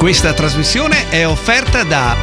Questa trasmissione è offerta da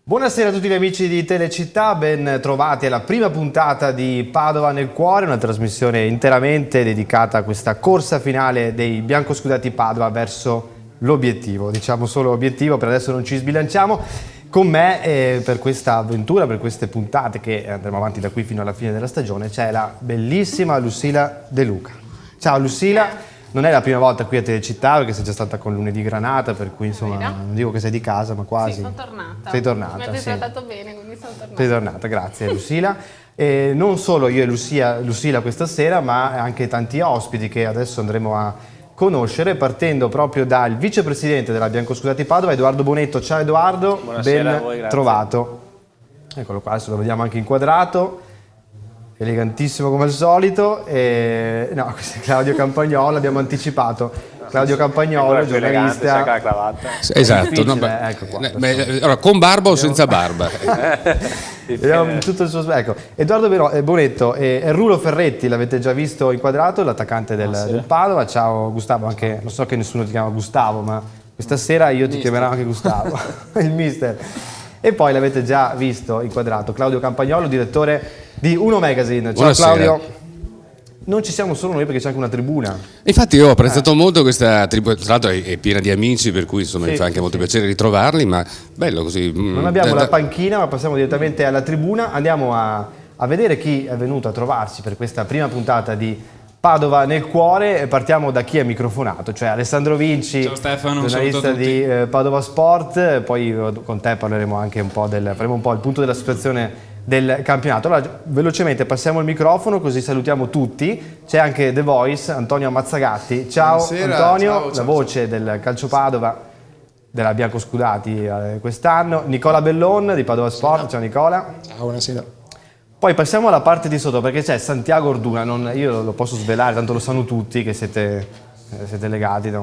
Buonasera a tutti gli amici di Telecittà, ben trovati alla prima puntata di Padova nel cuore, una trasmissione interamente dedicata a questa corsa finale dei biancoscudati Padova verso l'obiettivo, diciamo solo obiettivo, per adesso non ci sbilanciamo. Con me per questa avventura, per queste puntate che andremo avanti da qui fino alla fine della stagione, c'è la bellissima Lucila De Luca. Ciao Lucila! Non è la prima volta qui a Telecittà perché sei già stata con Lunedì Granata, per cui insomma non dico che sei di casa, ma quasi. Sì, sono tornata. Sei tornata, mi avete sì. trattato bene, quindi sono tornata. Sei tornata, grazie Lucila. E non solo io e Lucila questa sera, ma anche tanti ospiti che adesso andremo a conoscere, partendo proprio dal vicepresidente della Biancoscudati Padova, Edoardo Bonetto. Ciao Edoardo, buonasera ben a voi, grazie. Trovato. Eccolo qua, adesso lo vediamo anche inquadrato. Elegantissimo come al solito. No, questo è Claudio Campagnolo, abbiamo anticipato. Claudio Campagnolo, giornalista. La cravatta. È Esatto. difficile, ecco qua. Allora, con barba o senza barba? Vediamo tutto il suo ecco. Edoardo Bonetto e Rulo Ferretti, l'avete già visto inquadrato, l'attaccante del Padova. Ciao Gustavo, anche non so che nessuno ti chiama Gustavo, ma questa sera io ti chiamerò anche Gustavo, il mister. E poi l'avete già visto inquadrato, Claudio Campagnolo, direttore di Uno Magazine. Ciao Buonasera. Claudio. Non ci siamo solo noi perché c'è anche una tribuna. Infatti io ho apprezzato molto questa tribuna, tra l'altro è piena di amici, per cui insomma mi fa anche molto piacere ritrovarli, ma bello così. Non abbiamo la panchina, ma passiamo direttamente alla tribuna. Andiamo a vedere chi è venuto a trovarci per questa prima puntata di Padova nel cuore. Partiamo da chi è microfonato, cioè Alessandro Vinci, ciao Stefano, giornalista di Padova Sport. Poi con te parleremo anche un po' faremo un po' il punto della situazione del campionato. Allora, velocemente passiamo il microfono così salutiamo tutti. C'è anche The Voice, Antonio Ammazzagatti. Ciao. Buonasera, Antonio, la voce del calcio Padova, della Biancoscudati quest'anno. Nicola Bellon di Padova Sport. Ciao Nicola. Ciao, buonasera. Poi passiamo alla parte di sotto perché c'è Santiago Orduna, io lo posso svelare, tanto lo sanno tutti che siete legati da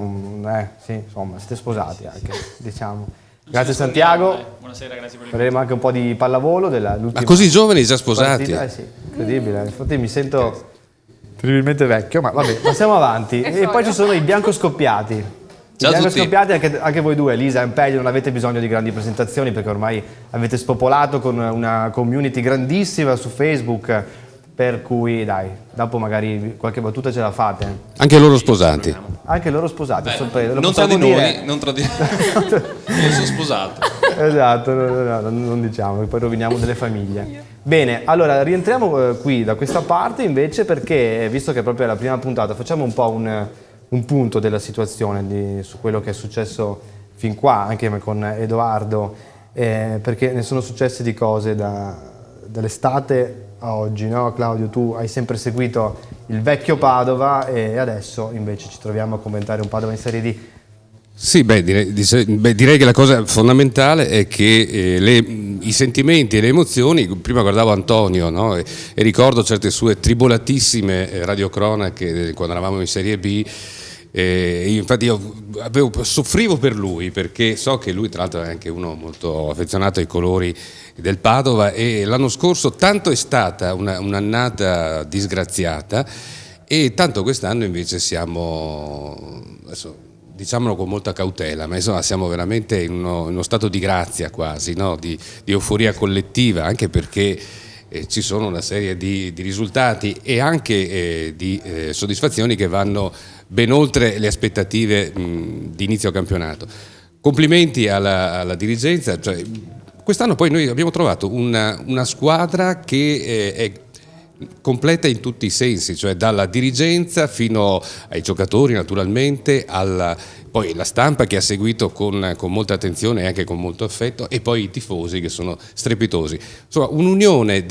sì, insomma, siete sposati anche, diciamo. Grazie Santiago. Buonasera, grazie per Parleremo anche un po' di pallavolo dell'ultima. Ma così giovani già sposati? Partita. Sì, incredibile. Infatti mi sento terribilmente vecchio, ma vabbè, passiamo avanti. E poi ci sono i biancoscoppiati. Ciao a tutti. Scoppiate anche voi due, Elisa e Ampelio, non avete bisogno di grandi presentazioni perché ormai avete spopolato con una community grandissima su Facebook, per cui dai, dopo magari qualche battuta ce la fate. Anche loro sposati? Anche loro sposati, sorpresa. non tra di noi, non tra di noi. Io sono sposato. Esatto, no, non diciamo, poi roviniamo delle famiglie. Bene, allora rientriamo qui da questa parte invece perché, visto che è proprio la prima puntata, facciamo un po' un punto della situazione su quello che è successo fin qua, anche con Edoardo, perché ne sono successe di cose dall'estate a oggi, no? Claudio, tu hai sempre seguito il vecchio Padova e adesso invece ci troviamo a commentare un Padova in Serie D. Sì, direi che la cosa fondamentale è che i sentimenti e le emozioni, prima guardavo Antonio, no? e ricordo certe sue tribolatissime radiocronache quando eravamo in Serie B. Infatti io soffrivo per lui perché so che lui tra l'altro è anche uno molto affezionato ai colori del Padova e l'anno scorso tanto è stata un'annata disgraziata e tanto quest'anno invece siamo, adesso diciamolo con molta cautela, ma insomma siamo veramente in uno stato di grazia quasi, no? di euforia collettiva, anche perché ci sono una serie di risultati e anche di soddisfazioni che vanno ben oltre le aspettative di inizio campionato. Complimenti alla dirigenza, cioè, quest'anno poi noi abbiamo trovato una squadra che è completa in tutti i sensi, cioè dalla dirigenza fino ai giocatori naturalmente, poi la stampa che ha seguito con molta attenzione e anche con molto affetto e poi i tifosi che sono strepitosi. Insomma un'unione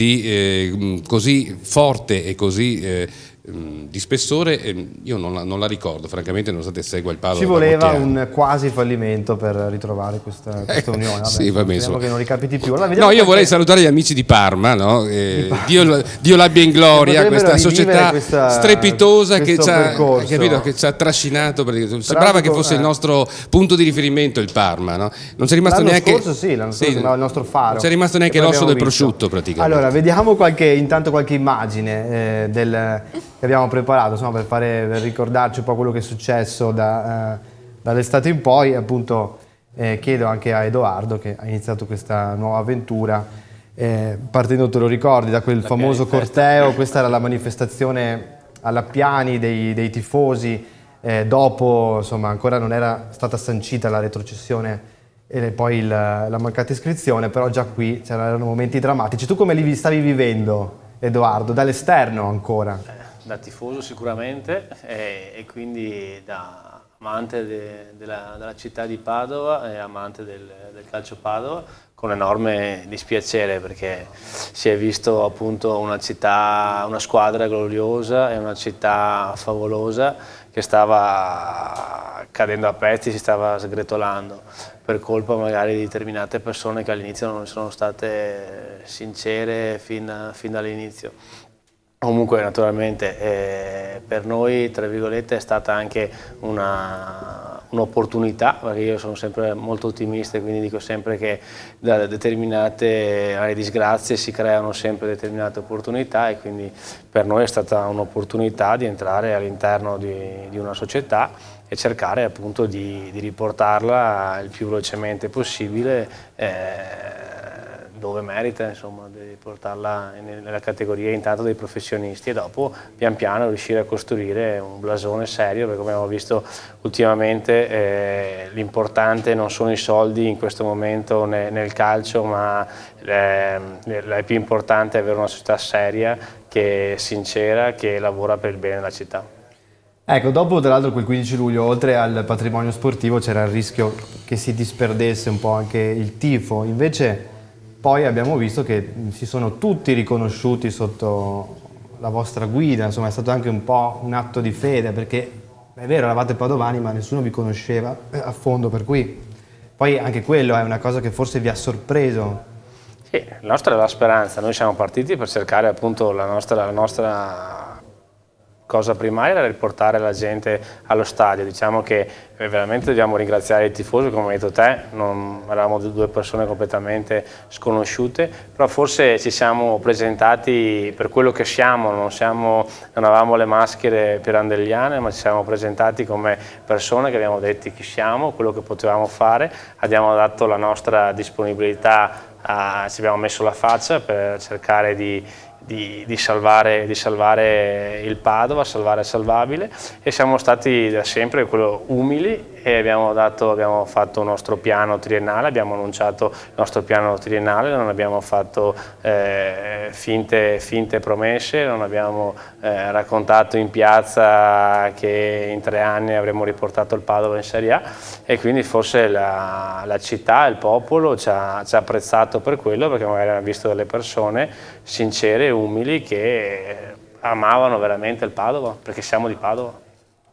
così forte e così di spessore, io non la ricordo, francamente, nonostante segua il Padova. Ci da voleva molti anni. un quasi fallimento per ritrovare questa unione. Vabbè, sì, vabbè, speriamo che non ricapiti più. Allora, No, vediamo io qualche- vorrei salutare gli amici di Parma, no? Dio l'abbia in gloria, Potrebbero questa società rivivere strepitosa che questo ci ha, percorso. capito, che ci ha trascinato, perché sembrava che fosse il nostro punto di riferimento il Parma, no? Non c'è rimasto L'anno neanche scorso sì, l'anno scorso sembrava il nostro faro. Non c'è rimasto neanche E poi l'osso del abbiamo vinto. prosciutto praticamente. Allora, vediamo intanto qualche immagine che abbiamo preparato, insomma, per ricordarci un po' quello che è successo dall'estate in poi. Appunto, chiedo anche a Edoardo, che ha iniziato questa nuova avventura, partendo, te lo ricordi, da quel famoso corteo. Questa era la manifestazione alla Piani dei tifosi, dopo, insomma, ancora non era stata sancita la retrocessione e poi la mancata iscrizione, però già qui c'erano momenti drammatici. Tu come li stavi vivendo, Edoardo? Dall'esterno ancora? Da tifoso sicuramente, e quindi da amante della città di Padova e amante del calcio Padova, con enorme dispiacere, perché si è visto appunto una città, una squadra gloriosa e una città favolosa che stava cadendo a pezzi, si stava sgretolando per colpa magari di determinate persone che all'inizio non sono state sincere fin dall'inizio. Comunque naturalmente per noi, tra virgolette, è stata anche un'opportunità, perché io sono sempre molto ottimista e quindi dico sempre che da determinate disgrazie si creano sempre determinate opportunità, e quindi per noi è stata un'opportunità di entrare all'interno di una società e cercare appunto di riportarla il più velocemente possibile dove merita, insomma, di portarla nella categoria intanto dei professionisti, e dopo pian piano riuscire a costruire un blasone serio, perché come abbiamo visto ultimamente l'importante non sono i soldi in questo momento nel calcio, ma è più importante avere una società seria, che è sincera, che lavora per il bene della città. Ecco, dopo tra l'altro quel 15 luglio, oltre al patrimonio sportivo, c'era il rischio che si disperdesse un po' anche il tifo. Invece poi abbiamo visto che si sono tutti riconosciuti sotto la vostra guida, insomma è stato anche un po' un atto di fede, perché è vero, eravate padovani ma nessuno vi conosceva a fondo, per cui poi anche quello è una cosa che forse vi ha sorpreso. Sì, la nostra è la speranza, noi siamo partiti per cercare appunto la nostra cosa primaria era riportare la gente allo stadio. Diciamo che veramente dobbiamo ringraziare i tifosi, come hai detto te, eravamo due persone completamente sconosciute, però forse ci siamo presentati per quello che siamo, non avevamo le maschere pirandelliane, ma ci siamo presentati come persone che abbiamo detto chi siamo, quello che potevamo fare, abbiamo dato la nostra disponibilità, ci abbiamo messo la faccia per cercare di salvare il Padova, salvare il salvabile, e siamo stati da sempre umili, e abbiamo fatto un nostro piano triennale, abbiamo annunciato il nostro piano triennale, non abbiamo fatto finte promesse, non abbiamo raccontato in piazza che in 3 anni avremmo riportato il Padova in Serie A, e quindi forse la città, il popolo ci ha apprezzato per quello, perché magari hanno visto delle persone sincere e umili che amavano veramente il Padova, perché siamo di Padova.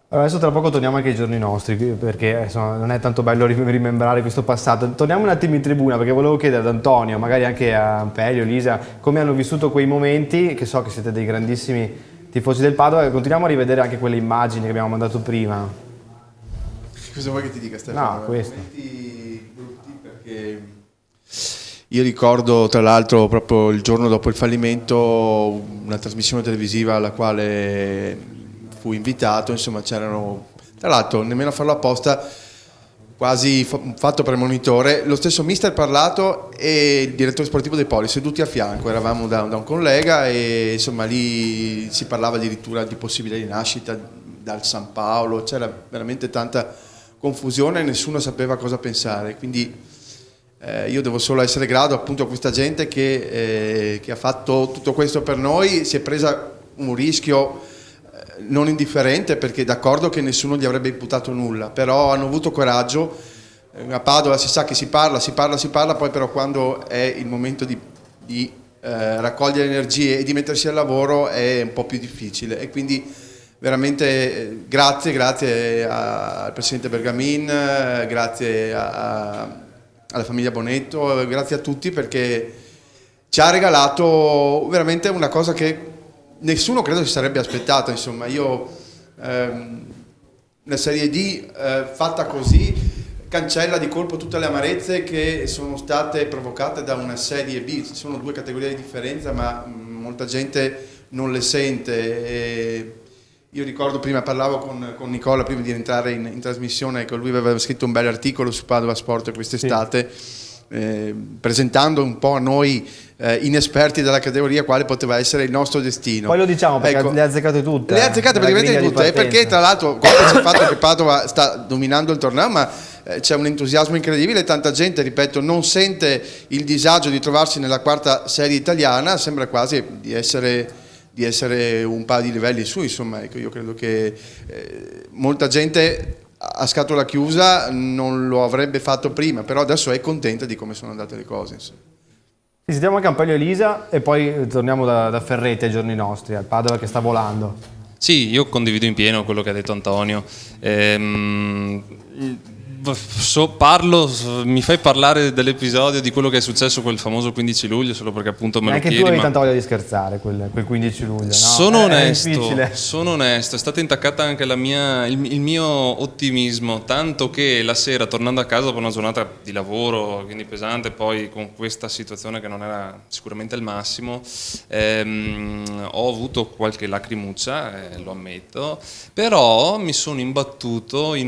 Allora, adesso tra poco torniamo anche ai giorni nostri, perché insomma, non è tanto bello rimembrare questo passato. Torniamo un attimo in tribuna, perché volevo chiedere ad Antonio, magari anche a Pelio, Lisa, come hanno vissuto quei momenti, che so che siete dei grandissimi tifosi del Padova, e continuiamo a rivedere anche quelle immagini che abbiamo mandato prima. Cosa vuoi che ti dica, Stefano? No, questo. Momenti brutti, perché io ricordo tra l'altro proprio il giorno dopo il fallimento una trasmissione televisiva alla quale fu invitato, insomma c'erano, tra l'altro nemmeno a farlo apposta, quasi fatto premonitore, lo stesso mister parlato e il direttore sportivo dei Poli seduti a fianco, eravamo da un collega, e insomma lì si parlava addirittura di possibile rinascita dal San Paolo, c'era veramente tanta confusione e nessuno sapeva cosa pensare, quindi io devo solo essere grato appunto a questa gente che ha fatto tutto questo per noi, si è presa un rischio non indifferente, perché d'accordo che nessuno gli avrebbe imputato nulla, però hanno avuto coraggio. A Padova si sa che si parla, poi però quando è il momento di raccogliere energie e di mettersi al lavoro è un po' più difficile, e quindi veramente grazie al Presidente Bergamin, grazie alla famiglia Bonetto, grazie a tutti, perché ci ha regalato veramente una cosa che nessuno credo si sarebbe aspettato. Insomma, io la Serie D fatta così cancella di colpo tutte le amarezze che sono state provocate da una Serie B. Ci sono 2 categorie di differenza, ma molta gente non le sente. E io ricordo, prima parlavo con Nicola prima di entrare in trasmissione, che lui aveva scritto un bel articolo su Padova Sport quest'estate, presentando un po' a noi inesperti della categoria quale poteva essere il nostro destino. Poi lo diciamo perché le ha azzecate tutte. Le ha azzecate praticamente tutte, perché tra l'altro, il fatto che Padova sta dominando il torneo, ma c'è un entusiasmo incredibile, tanta gente, ripeto, non sente il disagio di trovarsi nella 4ª serie italiana, sembra quasi di essere un paio di livelli su, insomma. Ecco, io credo che molta gente a scatola chiusa non lo avrebbe fatto prima, però adesso è contenta di come sono andate le cose, insomma. Sentiamo a Campello Elisa e poi torniamo da Ferretti ai giorni nostri, al Padova che sta volando. Sì, io condivido in pieno quello che ha detto Antonio. Mi fai parlare dell'episodio di quello che è successo quel famoso 15 luglio solo perché appunto me lo chiedi. Anche tu avevi tanta voglia di scherzare quel 15 luglio, no? Sono onesto, è stata intaccata anche il mio ottimismo, tanto che la sera, tornando a casa dopo una giornata di lavoro quindi pesante, poi con questa situazione che non era sicuramente il massimo, ho avuto qualche lacrimuccia, lo ammetto, però mi sono imbattuto in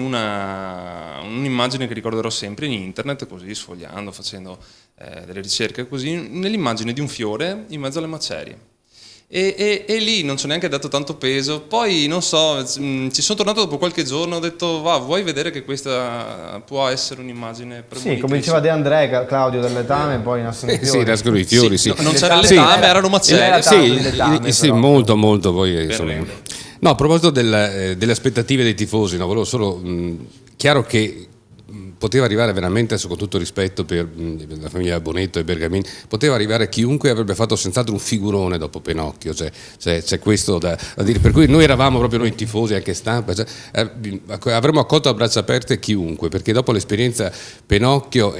un'immagine che ricorderò sempre in internet, così sfogliando, facendo delle ricerche così, nell'immagine di un fiore in mezzo alle macerie. E lì non ci ho neanche dato tanto peso. Poi non so, ci sono tornato dopo qualche giorno, ho detto vuoi vedere che questa può essere un'immagine premonitrice? Sì, come diceva De André, Claudio, del letame, poi nascono i fiori. Sì, nascono i fiori, sì. Non c'era il letame, erano macerie. Sì, molto poi insomma. No, a proposito delle aspettative dei tifosi, no, volevo solo chiaro che poteva arrivare veramente, con tutto rispetto per la famiglia Bonetto e Bergamin, poteva arrivare chiunque, avrebbe fatto senz'altro un figurone dopo Pennocchio, c'è questo da dire, per cui noi eravamo proprio noi tifosi, anche stampa, avremmo accolto a braccia aperte chiunque, perché dopo l'esperienza Pennocchio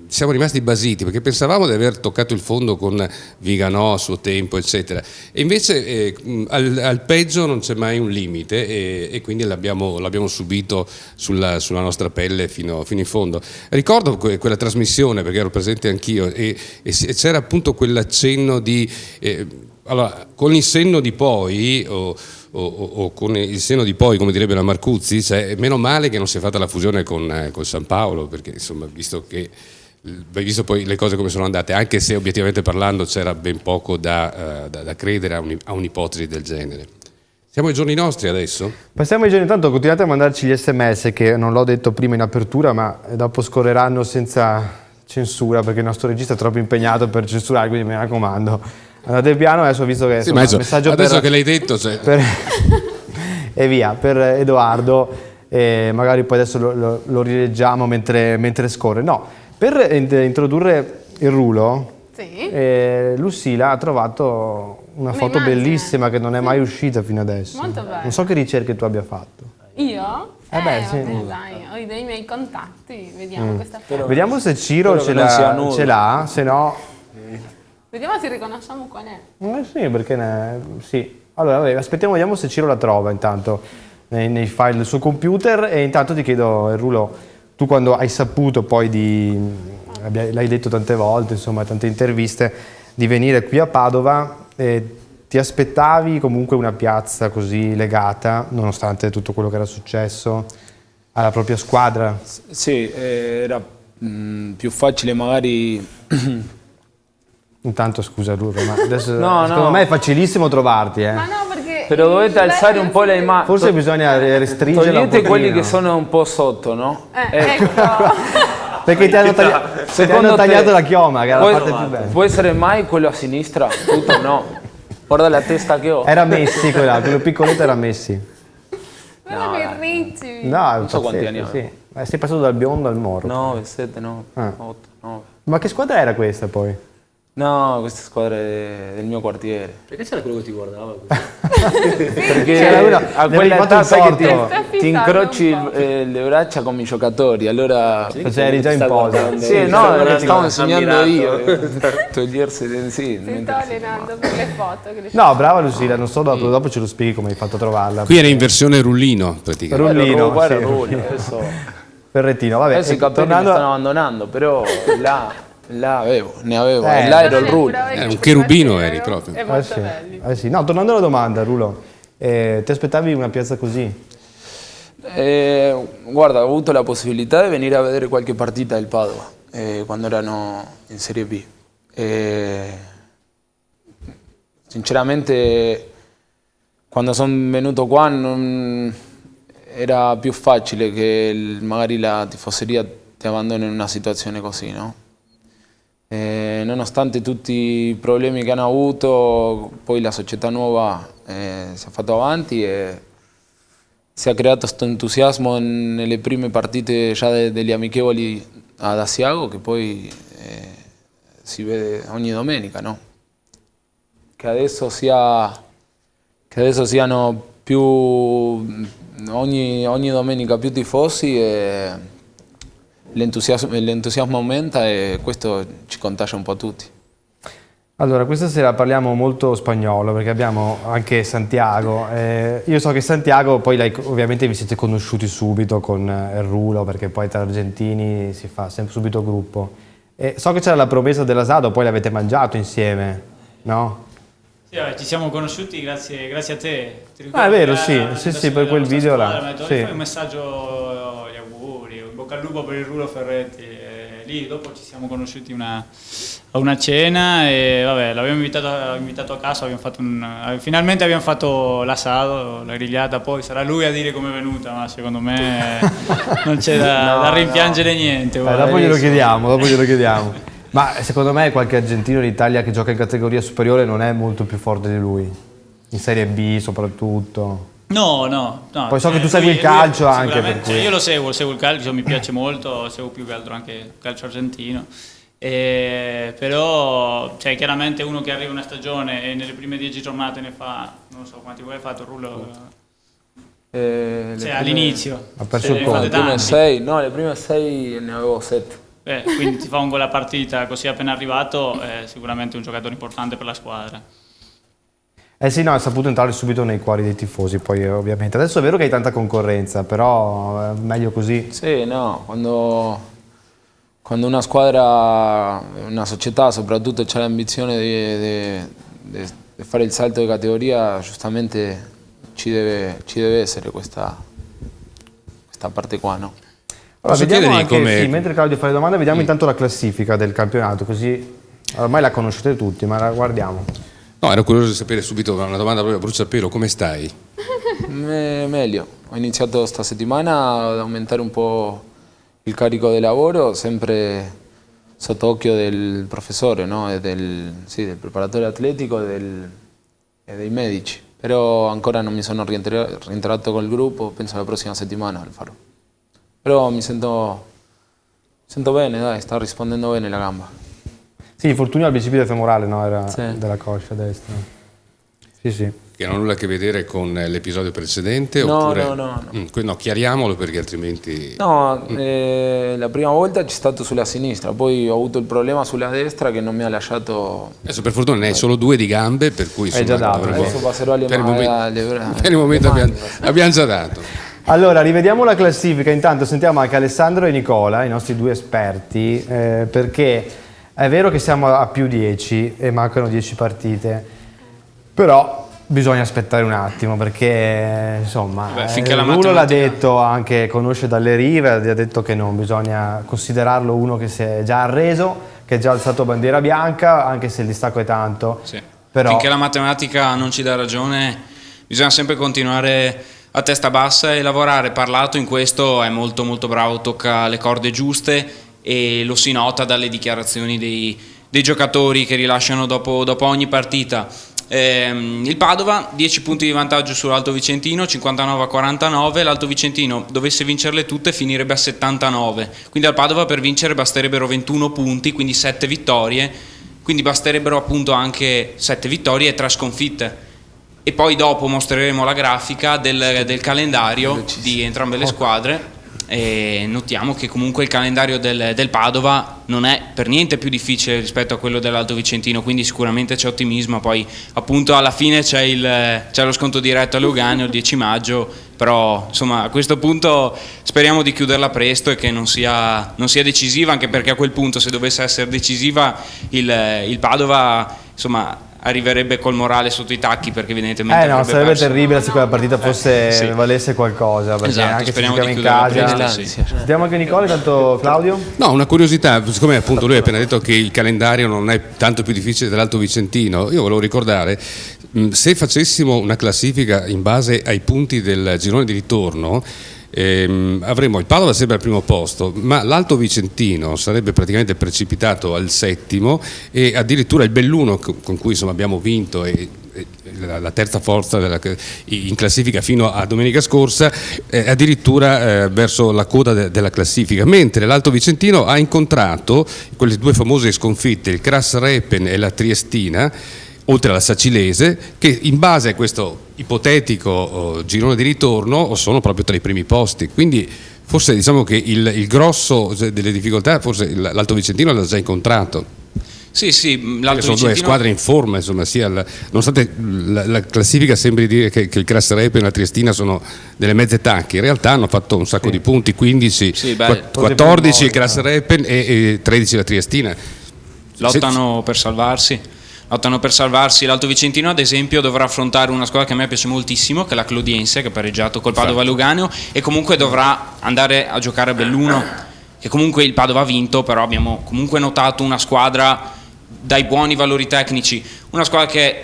siamo rimasti basiti, perché pensavamo di aver toccato il fondo con Viganò a suo tempo, eccetera, e invece al peggio non c'è mai un limite, e quindi l'abbiamo subito sulla nostra pelle fino in fondo. Ricordo quella trasmissione, perché ero presente anch'io, e c'era appunto quell'accenno di allora, con il senno di poi o con il senno di poi, come direbbe la Marcuzzi, meno male che non si è fatta la fusione con San Paolo, perché insomma, visto poi le cose come sono andate, anche se obiettivamente parlando c'era ben poco da credere a un'ipotesi del genere. Siamo ai giorni nostri adesso? Passiamo ai giorni, intanto continuate a mandarci gli sms, che non l'ho detto prima in apertura, ma dopo scorreranno senza censura, perché il nostro regista è troppo impegnato per censurare, quindi mi raccomando, andate piano. Adesso ho visto che sì, insomma, un messaggio adesso che l'hai detto e via, per Edoardo, magari poi adesso lo rileggiamo mentre scorre. No, per introdurre il rulo, sì. Lucilla ha trovato una foto bellissima che non è mai uscita fino adesso. Molto bella. Non so che ricerche tu abbia fatto. Io? Beh, sì. Vabbè, dai, ho dei miei contatti, vediamo questa foto. Vediamo se Ciro ce l'ha, se no... Vediamo se riconosciamo qual è. Sì, perché sì. Allora, vabbè, aspettiamo, vediamo se Ciro la trova intanto nei file del suo computer, e intanto ti chiedo, Rulo, tu quando hai saputo poi l'hai detto tante volte, insomma, tante interviste, di venire qui a Padova, ti aspettavi comunque una piazza così legata, nonostante tutto quello che era successo, alla propria squadra? Sì, era più facile magari... Intanto scusa Rulo, ma adesso secondo me è facilissimo trovarti. Ma no, perché... Però dovete alzare un po' le mani. Forse bisogna restringerla un togliete pochino. quelli che sono un po' sotto, no? Ecco. Perché ti hanno tagliato la chioma, che era la parte più bella. Può essere mai quello a sinistra? Tutto no. Guarda la testa che ho. Era Messi quello piccoletto era Messi. Guarda che ricci. No, non so quanti anni ha. sì. Sei passato dal biondo al moro. 9, 7, 9, 8, 9. Ma che squadra era questa poi? No, queste squadre del mio quartiere. Perché c'era quello che ti guardava? Perché a quella età sai che ti incroci le braccia come i giocatori, allora... Eri già in posa. Sì, no, lo stavo insegnando io. Togliersi, sì. Si sta allenando per le foto. No, brava Lucilla, non so, dopo ce lo spieghi come hai fatto a trovarla. Qui era in versione rullino, praticamente. Rullino, guarda, sì. Rullino, adesso... Ferrettino, vabbè. Adesso i capelli mi stanno abbandonando, però là ne avevo, là ero il Rulo. Un cherubino eri proprio. È molto bello. Sì. No, tornando alla domanda, Rulo, ti aspettavi una piazza così? Guarda, ho avuto la possibilità di venire a vedere qualche partita del Padova quando erano in Serie B. Sinceramente, quando sono venuto qua era più facile che magari la tifoseria ti abbandoni in una situazione così, no? Nonostante tutti i problemi che hanno avuto, poi la società nuova si è fatto avanti e si è creato questo entusiasmo nelle prime partite già degli amichevoli ad Asiago, che poi si vede ogni domenica, no? Che adesso siano più ogni domenica più tifosi e l'entusiasmo aumenta e questo ci contagia un po' tutti. Allora, questa sera parliamo molto spagnolo perché abbiamo anche Santiago. Io so che Santiago, poi ovviamente vi siete conosciuti subito con il Rulo, perché poi tra argentini si fa sempre subito gruppo. So che c'era la promessa dell'Asado, poi l'avete mangiato insieme, no? Sì, ci siamo conosciuti grazie a te. È vero, sì, per quel video là. Mi ha detto, sì. Fai un messaggio, gli auguri, in bocca al lupo per il Rulo Ferretti. Lì dopo ci siamo conosciuti a una cena e vabbè, l'abbiamo invitato a casa, finalmente abbiamo fatto l'asado, la grigliata, poi sarà lui a dire come è venuta, ma secondo me non c'è da rimpiangere niente. Dopo glielo chiediamo. Ma secondo me qualche argentino in Italia che gioca in categoria superiore non è molto più forte di lui, in Serie B soprattutto. No. Poi so che tu segui il calcio anche. Per cui. Io lo seguo il calcio, mi piace molto, seguo più che altro anche il calcio argentino. Però chiaramente uno che arriva una stagione e nelle prime 10 giornate ne fa, non so quanti voi hai fatto, Rullo? All'inizio. Ha perso il conto. Le prime 6, no, le prime 6 ne avevo 7. Quindi ti fa un gol a partita così appena arrivato, è sicuramente un giocatore importante per la squadra. Sì, no, ha saputo entrare subito nei cuori dei tifosi, poi ovviamente. Adesso è vero che hai tanta concorrenza, però è meglio così. Sì, no, quando una squadra, una società soprattutto ha l'ambizione di fare il salto di categoria, giustamente ci deve essere questa parte qua, no? Allora, vediamo anche, mentre Claudio fa le domande, vediamo intanto la classifica del campionato, così ormai la conoscete tutti, ma la guardiamo. No, ero curioso di sapere subito, una domanda proprio a bruciapelo, come stai? Meglio, ho iniziato sta settimana ad aumentare un po' il carico di lavoro, sempre sotto occhio del professore, no? del preparatore atletico e dei medici, però ancora non mi sono rientrato col gruppo, penso la prossima settimana lo farò. Però mi sento bene, dai, sta rispondendo bene la gamba. Sì, infortunio al bicipite femorale, no? Era della coscia destra. Sì. Che non ha nulla a che vedere con l'episodio precedente? No, oppure... no. Chiariamolo perché altrimenti... No, la prima volta c'è stato sulla sinistra, poi ho avuto il problema sulla destra che non mi ha lasciato... Adesso per fortuna ne hai solo 2 di gambe, per cui... Hai già dato. Adesso passerò alle mani. Per il momento abbiamo già dato. Allora, rivediamo la classifica, intanto sentiamo anche Alessandro e Nicola, i nostri 2 esperti, perché è vero che siamo a più 10 e mancano 10 partite, però bisogna aspettare un attimo perché insomma uno l'ha detto, anche conosce dalle rive, ha detto che non bisogna considerarlo uno che si è già arreso, che ha già alzato bandiera bianca, anche se il distacco è tanto. Sì. Però... Finché la matematica non ci dà ragione bisogna sempre continuare a testa bassa e lavorare. Parlato in questo è molto molto bravo, tocca le corde giuste e lo si nota dalle dichiarazioni dei giocatori che rilasciano dopo ogni partita. Il Padova 10 punti di vantaggio sull'Alto Vicentino, 59-49, l'Alto Vicentino dovesse vincerle tutte finirebbe a 79, quindi al Padova per vincere basterebbero 21 punti, quindi 7 vittorie, quindi basterebbero appunto anche 7 vittorie e 3 sconfitte. E poi dopo mostreremo la grafica del calendario di entrambe le squadre e notiamo che comunque il calendario del Padova non è per niente più difficile rispetto a quello dell'Alto Vicentino, quindi sicuramente c'è ottimismo. Poi appunto alla fine c'è lo sconto diretto a Lugano il 10 maggio, però insomma a questo punto speriamo di chiuderla presto e che non sia decisiva, anche perché a quel punto, se dovesse essere decisiva, il Padova insomma arriverebbe col morale sotto i tacchi, perché evidentemente sarebbe terribile se quella partita fosse valesse qualcosa, perché esatto, anche se speriamo giochiamo di in casa presto, sì. Sentiamo anche Nicola, tanto Claudio. No, una curiosità, siccome appunto lui ha appena detto che il calendario non è tanto più difficile dell'Alto Vicentino, io volevo ricordare, se facessimo una classifica in base ai punti del girone di ritorno, avremmo il Padova sempre al primo posto, ma l'Alto Vicentino sarebbe praticamente precipitato al 7° e addirittura il Belluno, con cui insomma abbiamo vinto la terza forza in classifica fino a domenica scorsa, addirittura verso la coda della classifica, mentre l'Alto Vicentino ha incontrato quelle 2 famose sconfitte, il Cras Repen e la Triestina, oltre alla Sacilese, che in base a questo ipotetico girone di ritorno sono proprio tra i primi posti. Quindi forse diciamo che il grosso delle difficoltà forse l'Alto Vicentino l'ha già incontrato. Sì, l'Alto sono Vicentino... 2 squadre in forma, insomma, nonostante la classifica sembri dire che il Cras Repen e la Triestina sono delle mezze tacche, in realtà hanno fatto un sacco di punti, 15, 14 il Cras Repen e 13 la Triestina. Lottano per salvarsi. L'Alto Vicentino ad esempio dovrà affrontare una squadra che a me piace moltissimo, che è la Clodiense, che ha pareggiato col Padova Lugano, e comunque dovrà andare a giocare a Belluno, che comunque il Padova ha vinto, però abbiamo comunque notato una squadra dai buoni valori tecnici, una squadra che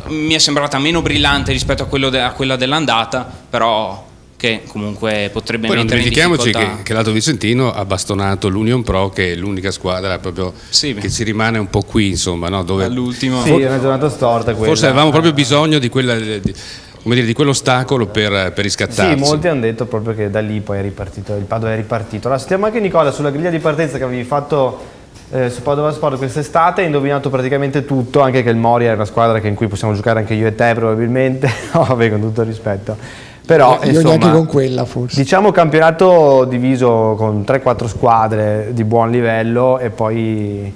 mi è sembrata meno brillante rispetto a quella dell'andata, però che comunque potrebbe poi mettere in difficoltà. difficoltà. Che l'Alto Vicentino ha bastonato l'Union Pro, che è l'unica squadra proprio che ci rimane un po' qui, insomma, no? Dove all'ultimo. Sì, è una giornata storta quella. Forse avevamo proprio bisogno di quella di quell'ostacolo per riscattarci. Sì, molti hanno detto proprio che da lì poi è ripartito, il Padova è ripartito. Allora sentiamo anche Nicola sulla griglia di partenza che avevi fatto su Padova Sport quest'estate, hai indovinato praticamente tutto, anche che il Moria è una squadra in cui possiamo giocare anche io e te probabilmente, no, vabbè, con tutto il rispetto. Però, io insomma, neanche con quella forse. Diciamo campionato diviso con 3-4 squadre di buon livello e poi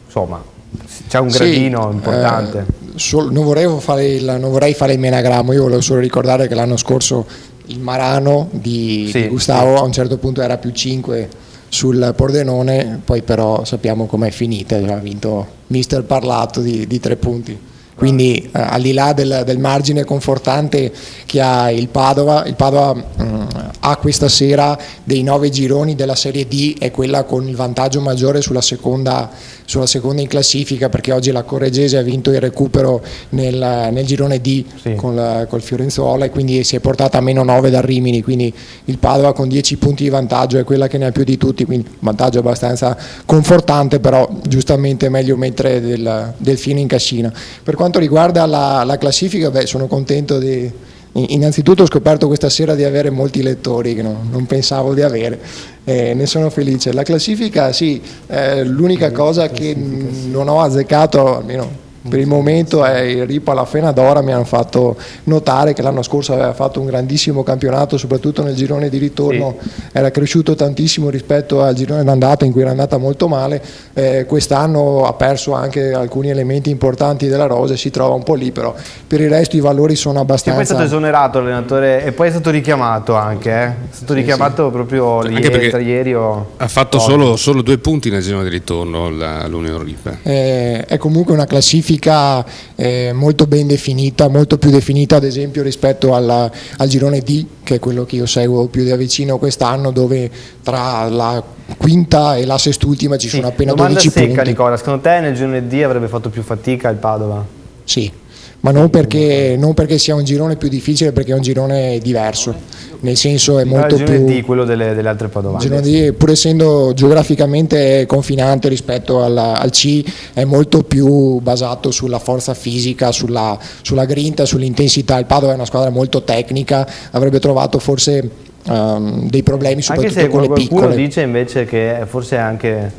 insomma c'è un gradino importante. Non vorrei fare il menagrammo, io volevo solo ricordare che l'anno scorso il Marano di Gustavo a un certo punto era più 5 sul Pordenone, poi però sappiamo com'è finita, ha vinto mister Parlato di 3 punti. Quindi al di là del margine confortante che ha il Padova ha questa sera dei 9 gironi della Serie D, è quella con il vantaggio maggiore sulla seconda in classifica, perché oggi la Corregese ha vinto il recupero nel girone D col Fiorenzuola e quindi si è portata a -9 dal Rimini, quindi il Padova con 10 punti di vantaggio è quella che ne ha più di tutti, quindi vantaggio abbastanza confortante, però giustamente è meglio mettere del fino in cascina. Per quanto riguarda la classifica, sono contento innanzitutto ho scoperto questa sera di avere molti lettori che non pensavo di avere, ne sono felice. La classifica l'unica cosa che non ho azzeccato, almeno per il momento, è il Ripa alla Fenadora. Mi hanno fatto notare che l'anno scorso aveva fatto un grandissimo campionato, soprattutto nel girone di ritorno era cresciuto tantissimo rispetto al girone d'andata in cui era andata molto male. Quest'anno ha perso anche alcuni elementi importanti della rosa e si trova un po' lì, però per il resto i valori sono abbastanza. E poi è stato esonerato l'allenatore e poi è stato richiamato anche, è stato richiamato proprio ieri ha fatto solo 2 punti nel girone di ritorno l'Union Ripa. È comunque una classifica molto ben definita, molto più definita ad esempio rispetto al girone D, che è quello che io seguo più da vicino quest'anno, dove tra la quinta e la sest'ultima ci sono appena 12 punti. Domanda secca, Nicola, secondo te nel girone D avrebbe fatto più fatica il Padova? Sì, ma non perché sia un girone più difficile, perché è un girone diverso, nel senso è molto più... Il girone D, quello delle altre padovane. Il girone D, pur essendo geograficamente confinante rispetto al C, è molto più basato sulla forza fisica, sulla grinta, sull'intensità. Il Padova è una squadra molto tecnica, avrebbe trovato forse dei problemi soprattutto con le piccole. Qualcuno dice invece che forse è anche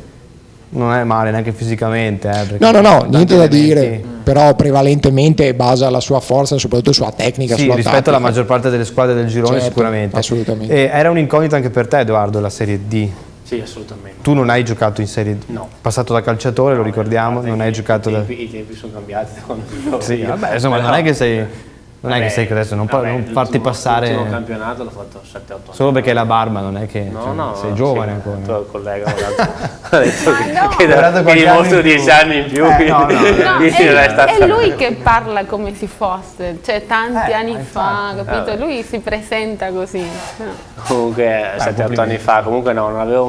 non è male neanche fisicamente. No, niente da dire, però prevalentemente basa la sua forza, soprattutto sulla tecnica. Sì, sulla rispetto tattica. alla maggior parte delle squadre del girone, Certo, sicuramente. assolutamente. Era un'incognita anche per te, Edoardo, la Serie D? Sì, assolutamente. Tu non hai giocato in Serie D? No. Passato da calciatore, lo ricordiamo, non hai giocato da... I tempi sono cambiati. Sì, vabbè, insomma, non è che sei... Non è che sei che adesso non farti passare. L'ultimo campionato l'ho fatto 7-8 anni. Solo perché la barba non è che sei giovane ancora. Il tuo collega ha detto che dimostro 10 anni in più. È lui che parla come se fosse, cioè tanti anni fa, capito? Lui si presenta così. Comunque 7-8 anni fa, comunque no, non avevo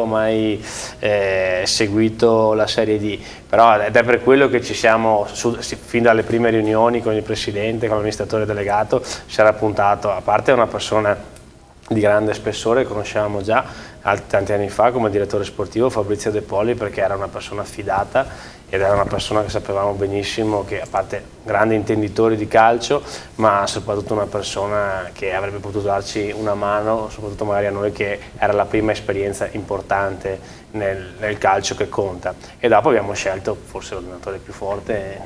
mai seguito la Serie D, però ed è per quello che ci siamo, fin dalle prime riunioni con il presidente, con l'amministratore delegato, si era puntato, a parte una persona di grande spessore, conoscevamo già tanti anni fa come direttore sportivo Fabrizio De Poli, perché era una persona affidata ed era una persona che sapevamo benissimo che, a parte grandi intenditori di calcio, ma soprattutto una persona che avrebbe potuto darci una mano, soprattutto magari a noi che era la prima esperienza importante nel calcio che conta. E dopo abbiamo scelto forse l'allenatore più forte,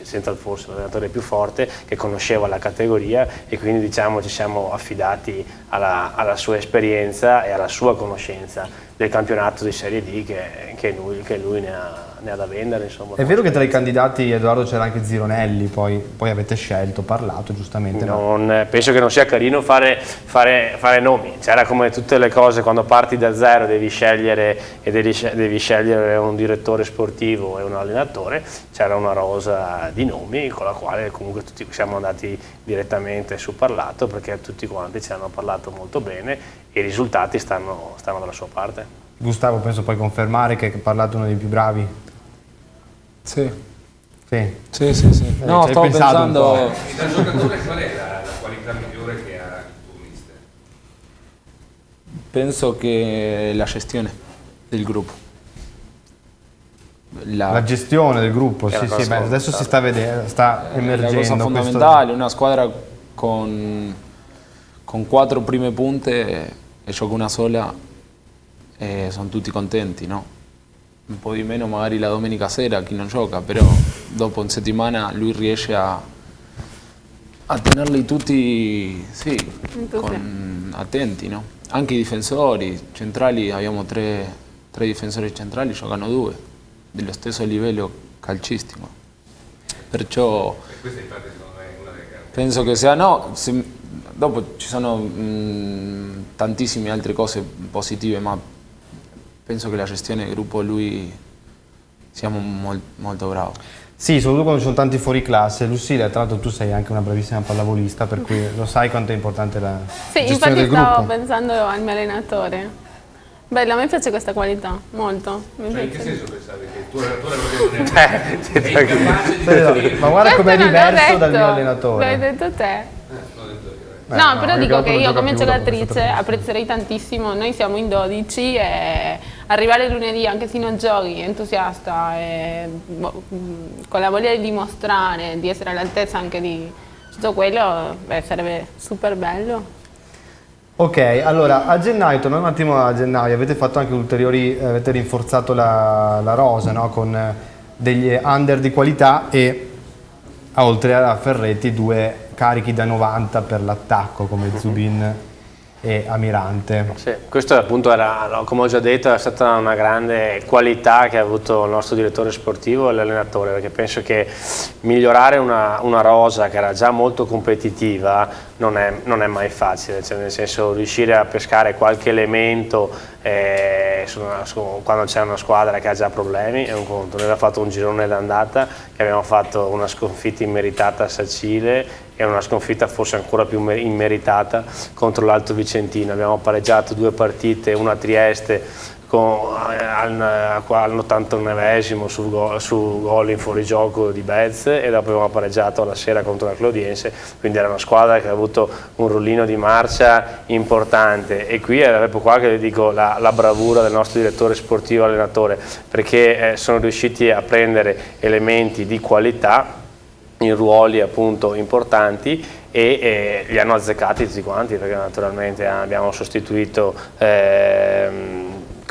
senza il forse l'allenatore più forte, che conosceva la categoria, e quindi diciamo ci siamo affidati alla sua esperienza e alla sua conoscenza del campionato di Serie D che lui ne ha da vendere, insomma. È vero che tra i candidati, Edoardo, c'era anche Zironelli, poi avete scelto, parlato giustamente. Penso che non sia carino fare nomi. C'era, come tutte le cose, quando parti da zero devi scegliere un direttore sportivo e un allenatore. C'era una rosa di nomi con la quale comunque tutti siamo andati direttamente su parlato, perché tutti quanti ci hanno parlato molto bene e i risultati stanno dalla sua parte. Gustavo, penso puoi confermare che hai parlato uno dei più bravi. Sì. Sì. No, stavo pensando... Da giocatore qual è la qualità migliore che ha il tuo mister? Penso che la gestione del gruppo. La gestione del gruppo, sì, adesso si sta vedendo, sta emergendo. È una cosa fondamentale, una squadra con 4 prime punte e gioca una sola, sono tutti contenti, no? Un po' di meno magari la domenica sera chi non gioca, però dopo in settimana lui riesce a tenerli tutti attenti, no? Anche i difensori centrali, abbiamo tre difensori centrali, giocano 2 dello stesso livello calcistico, perciò penso che sia dopo ci sono tantissime altre cose positive, ma penso che la gestione del gruppo lui siamo molto bravo. Sì, soprattutto quando ci sono tanti fuori classe. Lucilla, tra l'altro tu sei anche una bravissima pallavolista, per cui lo sai quanto è importante la gestione del gruppo. Sì, infatti stavo pensando al mio allenatore. Bello, a me piace questa qualità, molto. In che senso pensavi che il tuo allenatore non è ma guarda com'è diverso dal mio allenatore. L'hai detto te. No, però dico che io come giocatrice apprezzerei tantissimo, noi siamo in 12 e arrivare lunedì anche se non giochi, entusiasta e con la voglia di dimostrare, di essere all'altezza anche di tutto quello, sarebbe super bello. Ok, allora a gennaio, tornando un attimo a gennaio, avete fatto anche ulteriori, avete rinforzato la rosa, no? Con degli under di qualità e oltre a Ferretti 2 carichi da 90 per l'attacco come Zubin e Amirante. Sì, questo appunto era, come ho già detto, è stata una grande qualità che ha avuto il nostro direttore sportivo e l'allenatore, perché penso che migliorare una rosa che era già molto competitiva non è mai facile, cioè nel senso riuscire a pescare qualche elemento quando c'è una squadra che ha già problemi è un conto. Noi abbiamo fatto un girone d'andata che abbiamo fatto una sconfitta immeritata a Sacile e una sconfitta forse ancora più immeritata contro l'Alto Vicentino. Abbiamo pareggiato 2 partite, una a Trieste all'89esimo su gol in fuorigioco di Bez e dopo abbiamo pareggiato alla sera contro la Clodiense, quindi era una squadra che ha avuto un rollino di marcia importante e qui è proprio qua che dico la bravura del nostro direttore sportivo allenatore, perché sono riusciti a prendere elementi di qualità in ruoli appunto importanti e li hanno azzeccati tutti quanti, perché naturalmente abbiamo sostituito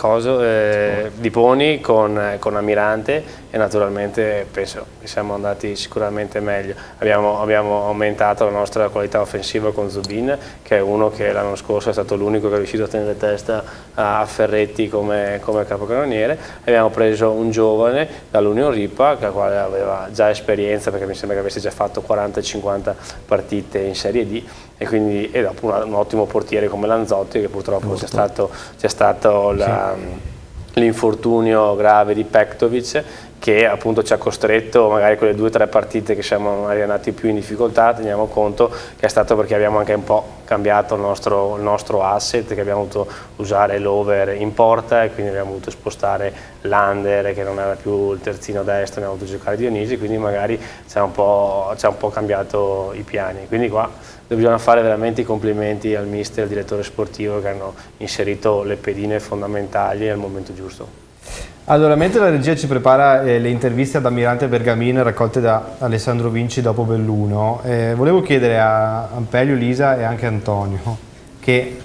di Poni con Almirante, e naturalmente penso che siamo andati sicuramente meglio. Abbiamo aumentato la nostra qualità offensiva con Zubin, che è uno che l'anno scorso è stato l'unico che è riuscito a tenere testa a Ferretti come capocannoniere. Abbiamo preso un giovane dall'Union Ripa, che quale aveva già esperienza, perché mi sembra che avesse già fatto 40-50 partite in Serie D, e dopo un ottimo portiere come Lanzotti, che purtroppo c'è stato l'infortunio grave di Pektovic, che appunto ci ha costretto, magari quelle 2 o 3 partite che siamo andati più in difficoltà, teniamo conto che è stato perché abbiamo anche un po' cambiato il nostro asset, che abbiamo dovuto usare l'over in porta, e quindi abbiamo dovuto spostare l'under, che non era più il terzino destro, abbiamo dovuto giocare Dionisi, quindi magari ci ha un po' cambiato i piani. Quindi qua bisogna fare veramente i complimenti al mister e al direttore sportivo, che hanno inserito le pedine fondamentali al momento giusto. Allora, mentre la regia ci prepara le interviste ad Almirante e Bergamin raccolte da Alessandro Vinci dopo Belluno, volevo chiedere a Ampelio, Lisa e anche a Antonio, che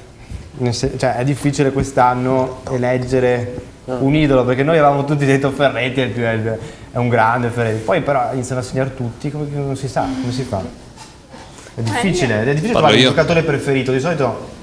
è difficile quest'anno eleggere un idolo, perché noi avevamo tutti detto Ferretti è un grande Ferretti, poi però iniziano a segnare tutti, non si sa come si fa. È difficile trovare un giocatore preferito, di solito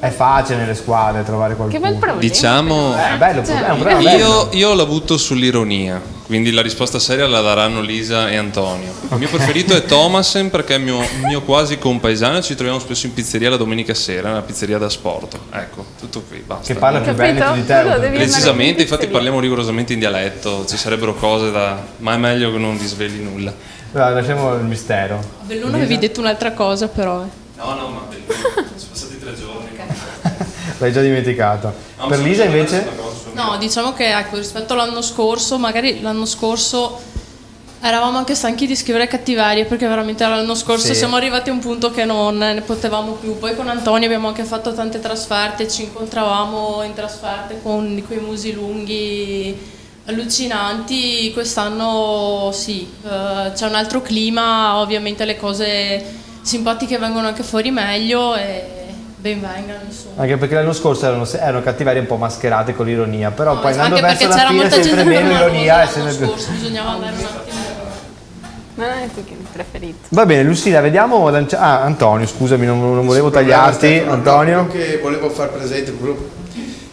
è facile nelle squadre trovare qualcuno. Che bel problema. Diciamo, è bello, è un problema bello. Io la butto sull'ironia, quindi la risposta seria la daranno Lisa e Antonio. Il mio preferito è Thomasen, perché è mio quasi compaesano, ci troviamo spesso in pizzeria la domenica sera, una pizzeria da sport. Ecco, tutto qui, basta. Che parla più veneto di te. Precisamente, infatti parliamo rigorosamente in dialetto, ci sarebbero cose ma è meglio che non vi sveli nulla. Allora, lasciamo il mistero. A Belluno avevi detto un'altra cosa, però. No, ma Belluno, sono passati 3 giorni. L'hai già dimenticato. Per Lisa invece? No, diciamo che rispetto all'anno scorso, magari l'anno scorso eravamo anche stanchi di scrivere cattiverie, perché veramente l'anno scorso siamo arrivati a un punto che non ne potevamo più. Poi con Antonio abbiamo anche fatto tante trasferte, ci incontravamo in trasferte con quei musi lunghi allucinanti. Quest'anno c'è un altro clima, ovviamente le cose simpatiche vengono anche fuori meglio e ben vengano, insomma. Anche perché l'anno scorso erano cattiverie un po' mascherate con l'ironia, però poi andando verso la fine sempre meno ironia e sempre più. Bisognava andare un attimo. Ma non è tu che mi preferito. Va bene, Lucilla, vediamo. Antonio, scusami, non volevo tagliarti. Antonio, quello che volevo far presente,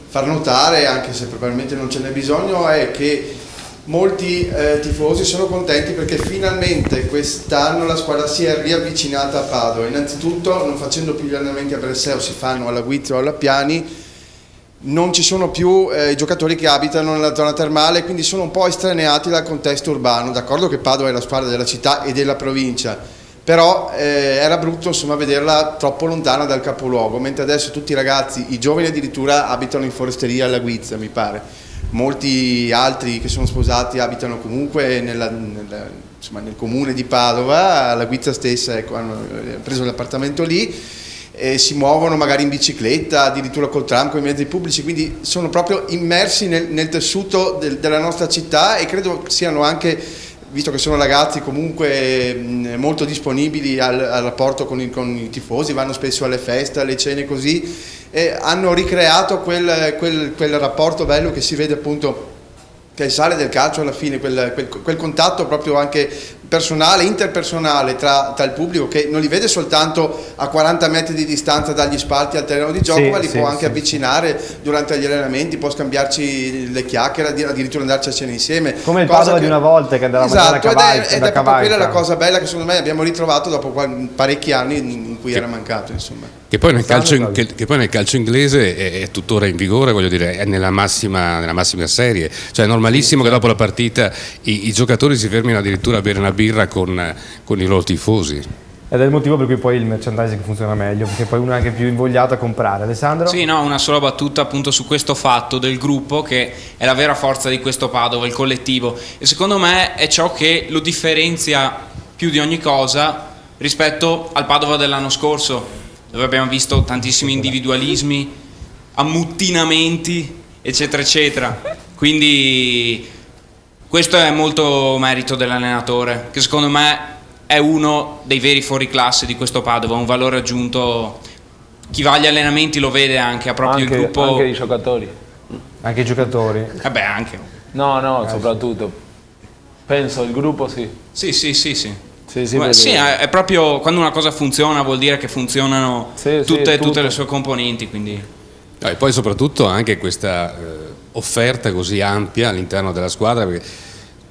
far notare, anche se probabilmente non ce n'è bisogno, è che molti tifosi sono contenti perché finalmente quest'anno la squadra si è riavvicinata a Padova. Innanzitutto, non facendo più gli allenamenti a Breslau, si fanno alla Guizzo o alla Piani, non ci sono più i giocatori che abitano nella zona termale, quindi sono un po' estraneati dal contesto urbano. D'accordo che Padova è la squadra della città e della provincia, però era brutto insomma vederla troppo lontana dal capoluogo, mentre adesso tutti i ragazzi, i giovani addirittura, abitano in foresteria alla Guizza, mi pare. Molti altri che sono sposati abitano comunque nel comune di Padova, la Guizza stessa, ecco, hanno preso l'appartamento lì e si muovono magari in bicicletta, addirittura col tram, con i mezzi pubblici, quindi sono proprio immersi nel tessuto della nostra città, e credo siano anche, visto che sono ragazzi comunque molto disponibili al rapporto con i tifosi, vanno spesso alle feste, alle cene così, hanno ricreato quel rapporto bello che si vede appunto, che è il sale del calcio alla fine, quel contatto proprio anche personale, interpersonale tra il pubblico, che non li vede soltanto a 40 metri di distanza dagli spalti al terreno di gioco, ma li può anche avvicinare durante gli allenamenti, può scambiarci le chiacchiere, addirittura andarci a cena insieme. Come il Padova di una volta che andavamo a Cavalca. Ed è proprio quella la cosa bella che secondo me abbiamo ritrovato dopo parecchi anni in cui era mancato, insomma. Che poi nel calcio inglese è tuttora in vigore, voglio dire, è nella massima serie, cioè è normalissimo che dopo la partita i giocatori si fermino addirittura a bere una birra con i loro tifosi. Ed è il motivo per cui poi il merchandising funziona meglio, perché poi uno è anche più invogliato a comprare. Alessandro? Sì, no, una sola battuta appunto su questo fatto del gruppo, che è la vera forza di questo Padova, il collettivo, e secondo me è ciò che lo differenzia più di ogni cosa rispetto al Padova dell'anno scorso, dove abbiamo visto tantissimi individualismi, ammuttinamenti, eccetera eccetera. Quindi questo è molto merito dell'allenatore, che secondo me è uno dei veri fuoriclasse di questo Padova, un valore aggiunto. Chi va agli allenamenti lo vede anche, ha proprio il gruppo. Anche i giocatori. Anche i giocatori? Beh, anche. No, soprattutto. Penso il gruppo sì. Sì. Sì, è proprio quando una cosa funziona vuol dire che funzionano tutte le sue componenti, quindi. E poi soprattutto anche questa offerta così ampia all'interno della squadra, perché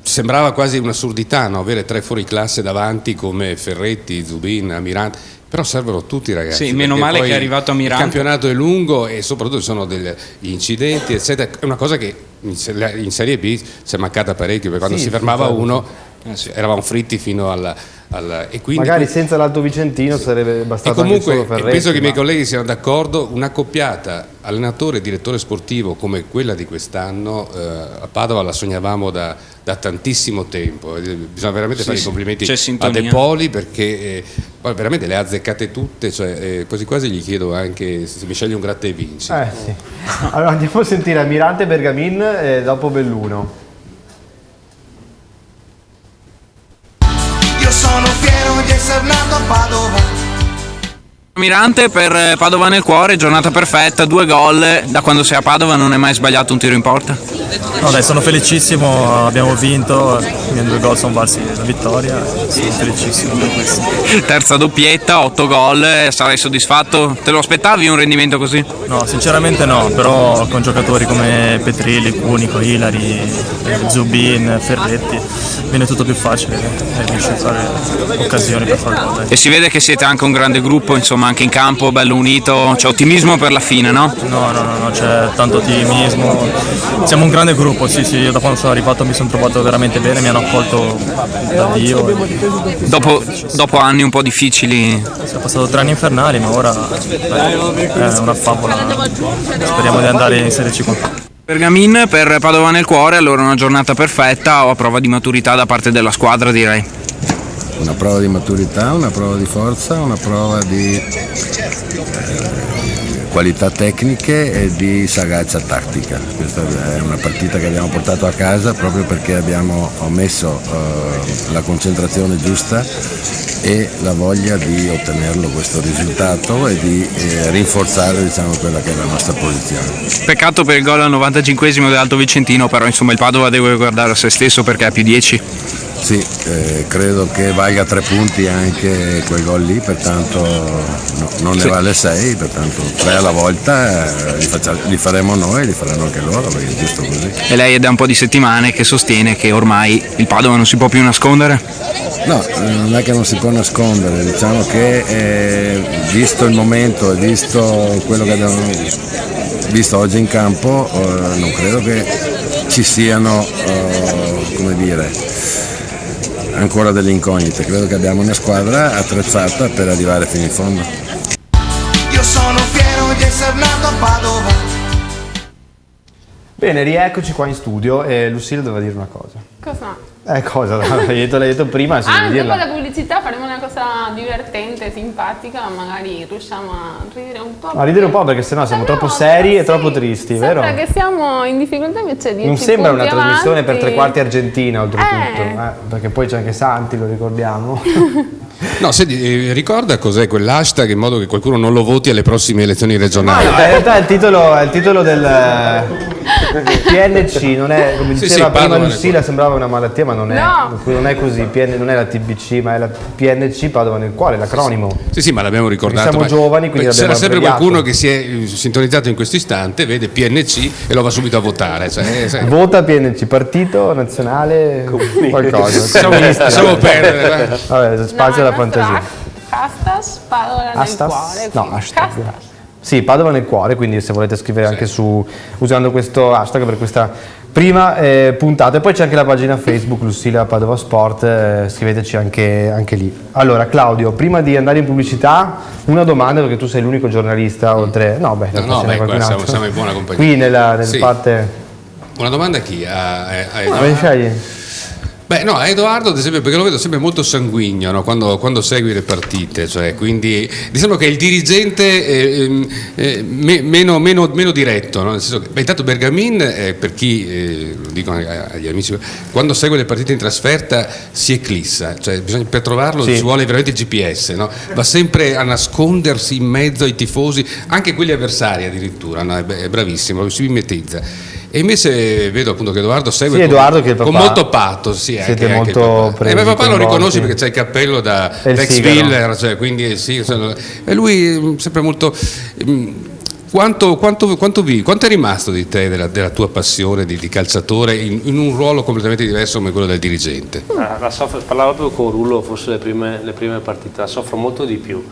sembrava quasi un'assurdità, no? Avere 3 fuoriclasse davanti come Ferretti, Zubin, Amirante, però servono tutti i ragazzi. Sì, meno male che è arrivato Amirante. Il campionato è lungo e soprattutto ci sono degli incidenti, eccetera. È una cosa che in Serie B ci è mancata parecchio, perché quando si fermava uno eravamo fritti fino e quindi magari senza l'Alto Vicentino sarebbe bastato comunque, anche solo Ferretti. Penso che i miei colleghi siano d'accordo, un'accoppiata allenatore e direttore sportivo come quella di quest'anno a Padova la sognavamo da tantissimo tempo. Bisogna veramente fare i complimenti a De Poli, perché poi veramente le ha azzeccate tutte, cioè, quasi quasi gli chiedo anche se mi sceglie un gratta e vinci. Sì. Allora andiamo a sentire Amirante Bergamin e dopo Belluno. Io sono fiero di essere nato a Padova. Amirante per Padova nel cuore, giornata perfetta, 2 gol, da quando sei a Padova non hai mai sbagliato un tiro in porta? No dai, sono felicissimo, abbiamo vinto, i miei 2 gol sono valsi la vittoria, sono felicissimo per questo. Terza doppietta, 8 gol, sarai soddisfatto? Te lo aspettavi un rendimento così? No, sinceramente no, però con giocatori come Petrilli, Cunico, Ilari, Zubin, Ferretti viene tutto più facile e riesci a fare occasioni per fare gol. E si vede che siete anche un grande gruppo, insomma, anche in campo, bello unito, c'è ottimismo per la fine, no? No, c'è tanto ottimismo, siamo un grande gruppo, sì, io da quando sono arrivato mi sono trovato veramente bene, mi hanno accolto da Dio. Dopo anni un po' difficili. Siamo passato 3 anni infernali, ma ora è una favola, speriamo di andare in Serie C con. Bergamin per Padova nel cuore, allora una giornata perfetta o a prova di maturità da parte della squadra, direi? Una prova di maturità, una prova di forza, una prova di qualità tecniche e di sagacia tattica. Questa è una partita che abbiamo portato a casa proprio perché abbiamo messo la concentrazione giusta e la voglia di ottenerlo questo risultato e di rinforzare, diciamo, quella che è la nostra posizione. Peccato per il gol al 95esimo dell'Alto Vicentino, però insomma il Padova deve guardare a se stesso perché ha più 10. Sì, credo che valga 3 punti anche quel gol lì, pertanto non ne vale 6, pertanto 3 alla volta li faremo noi, li faranno anche loro, perché è giusto così. E lei è da un po' di settimane che sostiene che ormai il Padova non si può più nascondere? No, non è che non si può nascondere, diciamo che visto il momento e visto quello che abbiamo visto oggi in campo, non credo che ci siano, come dire, ancora delle incognite. Credo che abbiamo una squadra attrezzata per arrivare fino in fondo. Io sono fiero di essere nato a Padova. Bene, rieccoci qua in studio e Lucilla doveva dire una cosa. Cosa? Cosa? L'hai detto prima, se devi dirla. Dopo la pubblicità faremo una cosa divertente, simpatica, magari riusciamo a ridere un po'. A ridere un po', perché sennò siamo troppo seri e troppo tristi, vero? Sembra che siamo in difficoltà, invece 10 Non sembra una trasmissione avanti. per 3/4 argentina, oltretutto, perché poi c'è anche Santi, lo ricordiamo. No, senti, ricorda cos'è quell'hashtag in modo che qualcuno non lo voti alle prossime elezioni regionali. No, in realtà è il titolo del PNC, non è, come diceva prima Lucilla, sembrava una malattia, ma non è così, non è la TBC, ma è la PNC, Padova nel cuore, l'acronimo. Sì, ma l'abbiamo ricordato. Siamo giovani, quindi c'era sempre abbreviato. qualcuno che si è sintonizzato in questo istante, vede PNC e lo va subito a votare. Vota PNC, Partito Nazionale qualcosa. Lasciamo perdere. Vabbè, spazio alla fantasia. Hashtag Padova nel cuore. No, hashtag. Sì, Padova nel cuore, quindi se volete scrivere anche usando questo hashtag per questa prima puntata. E poi c'è anche la pagina Facebook Lucilla Padova Sport, scriveteci anche lì. Allora Claudio, prima di andare in pubblicità, una domanda, perché tu sei l'unico giornalista oltre... siamo in buona compagnia. Qui nella parte... Una domanda a chi? Scegli. Beh, no, a Edoardo ad esempio, perché lo vedo sempre molto sanguigno, no? quando segui le partite, cioè, quindi diciamo che è il dirigente meno diretto, no? Nel senso che, intanto Bergamin, per chi, lo dico agli amici, quando segue le partite in trasferta si eclissa, cioè per trovarlo ci vuole veramente GPS, no? Va sempre a nascondersi in mezzo ai tifosi, anche quelli avversari addirittura, no? È bravissimo, si mimetizza. E invece vedo appunto che Edoardo segue con molto patto. Sì, siete molto presi. Ma papà lo riconosci perché c'è il cappello da ex-Willer, cioè, quindi sì, e lui sempre molto. Quanto è rimasto di te, della tua passione di calciatore in un ruolo completamente diverso come quello del dirigente? Parlavo proprio con Rullo, forse le prime partite, la soffro molto di più.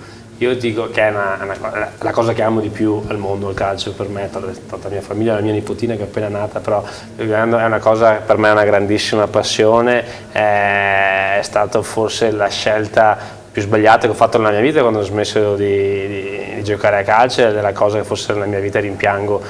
Io dico che è la cosa che amo di più al mondo, il calcio, per me, tutta la mia famiglia, la mia nipotina che è appena nata, però è una cosa, per me è una grandissima passione, è stata forse la scelta più sbagliata che ho fatto nella mia vita quando ho smesso di giocare a calcio, ed è la cosa che forse nella mia vita rimpiango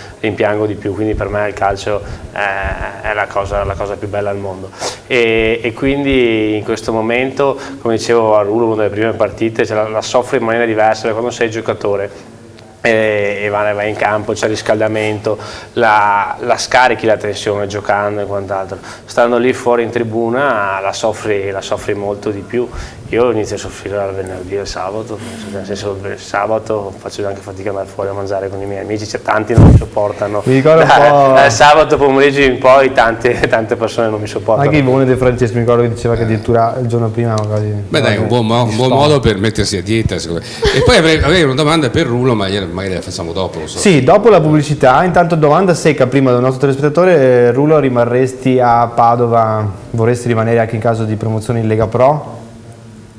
di più, quindi per me il calcio è la cosa più bella al mondo. E quindi in questo momento, come dicevo a Rulo, una delle prime partite, la soffri in maniera diversa quando sei giocatore e vai in campo, c'è il riscaldamento, la scarichi la tensione giocando e quant'altro. Stando lì fuori in tribuna la soffri molto di più. Io inizio a soffrire dal venerdì al sabato, nel senso il sabato faccio anche fatica ad andare fuori a mangiare con i miei amici, c'è tanti che non mi sopportano. Mi ricordo un po'. Sabato pomeriggio in poi tante persone non mi sopportano. Anche Ivone De Francesco mi ricordo che diceva che addirittura il giorno prima magari. Beh dai, un buon modo per mettersi a dieta, secondo me. E poi avrei una domanda per Rulo, ma magari la facciamo dopo. Non so. Sì, dopo la pubblicità. Intanto domanda secca prima del nostro telespettatore. Rulo, rimarresti a Padova? Vorresti rimanere anche in caso di promozione in Lega Pro?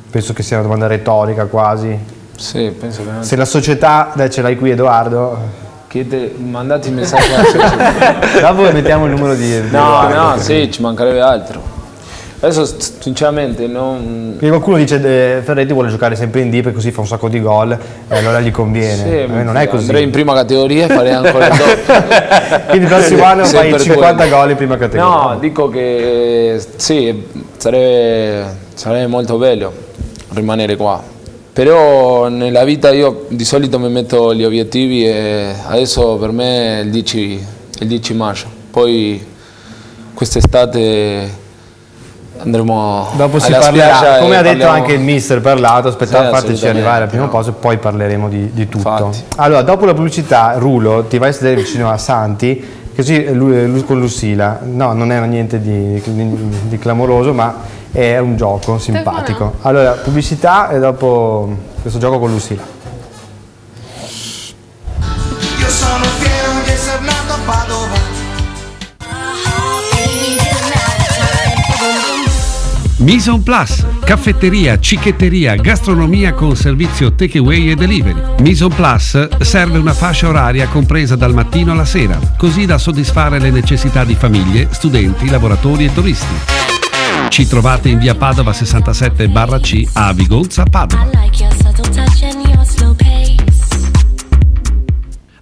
Penso che sia una domanda retorica quasi. Sì, penso che se la società, ce l'hai qui Edoardo. Mandate i messaggi alla società. Dopo mettiamo il numero di No, sì, ci mancherebbe altro. Adesso sinceramente non. Perché qualcuno dice Ferretti vuole giocare sempre in D perché così fa un sacco di gol e allora gli conviene. Sì, non è così. Andrei in prima categoria e farei ancora il doppio. Quindi il prossimo anno fai 50 gol in prima categoria. No, dico che sì, sarebbe molto bello rimanere qua, però nella vita io di solito mi metto gli obiettivi e adesso per me è il 10 maggio, poi quest'estate andremo dopo si parlerà, come ha detto anche il mister parlato, fateci arrivare al primo posto e poi parleremo di tutto. Infatti. Allora dopo la pubblicità Rulo ti vai a sedere vicino a Santi, così lui con Lucila, no, non era niente di clamoroso, ma è un gioco simpatico. Allora pubblicità e dopo questo gioco con Lucila. Io sono fiero di essere nato a Padova. Mise en Place, caffetteria, cicchetteria, gastronomia con servizio takeaway e delivery. Mise en Place serve una fascia oraria compresa dal mattino alla sera, così da soddisfare le necessità di famiglie, studenti, lavoratori e turisti. Ci trovate in via Padova 67/C a Vigonza, Padova.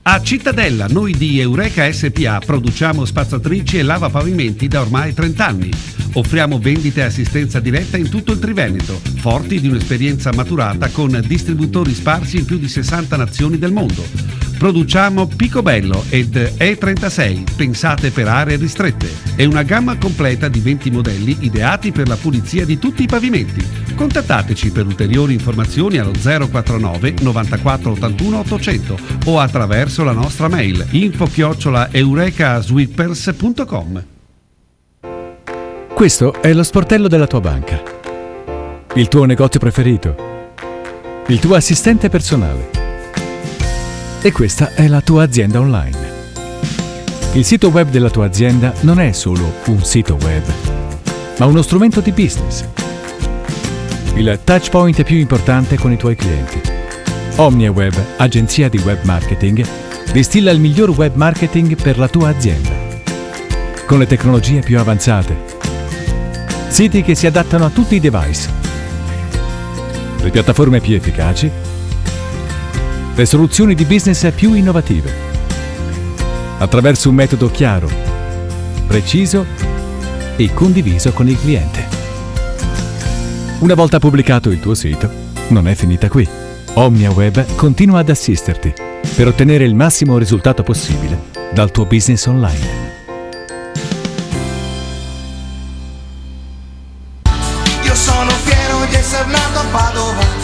A Cittadella, noi di Eureka SPA produciamo spazzatrici e lavapavimenti da ormai 30 anni. Offriamo vendite e assistenza diretta in tutto il Triveneto, forti di un'esperienza maturata con distributori sparsi in più di 60 nazioni del mondo. Produciamo Picobello ed E36, pensate per aree ristrette, e una gamma completa di 20 modelli ideati per la pulizia di tutti i pavimenti. Contattateci per ulteriori informazioni allo 049 94 81 800 o attraverso la nostra mail info@eurekasweepers.com. Questo è lo sportello della tua banca, il tuo negozio preferito, il tuo assistente personale. E questa è la tua azienda online. Il sito web della tua azienda non è solo un sito web, ma uno strumento di business. Il touch point più importante con i tuoi clienti. OmniaWeb, agenzia di web marketing, distilla il miglior web marketing per la tua azienda. Con le tecnologie più avanzate. Siti che si adattano a tutti i device. Le piattaforme più efficaci. Le soluzioni di business più innovative. Attraverso un metodo chiaro, preciso e condiviso con il cliente. Una volta pubblicato il tuo sito, non è finita qui. OmniaWeb continua ad assisterti per ottenere il massimo risultato possibile dal tuo business online. Io sono fiero di essere nato a Padova.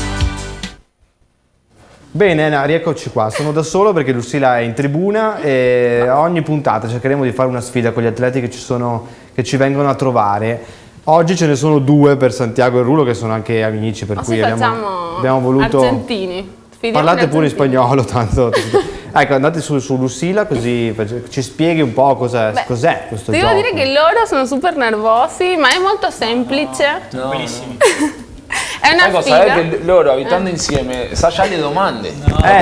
Bene, rieccoci qua, sono da solo perché Lucilla è in tribuna e ogni puntata cercheremo di fare una sfida con gli atleti che ci vengono a trovare. Oggi ce ne sono 2 per Santiago e Rulo che sono anche amici, per cui abbiamo voluto... argentini. Parlate pure in spagnolo, tanto... Ecco, andate su Lucilla così ci spieghi un po' cos'è questo gioco. Devo dire che loro sono super nervosi, ma è molto semplice. No, bellissimi. È una sfida. Sai che loro abitando insieme sa già le domande.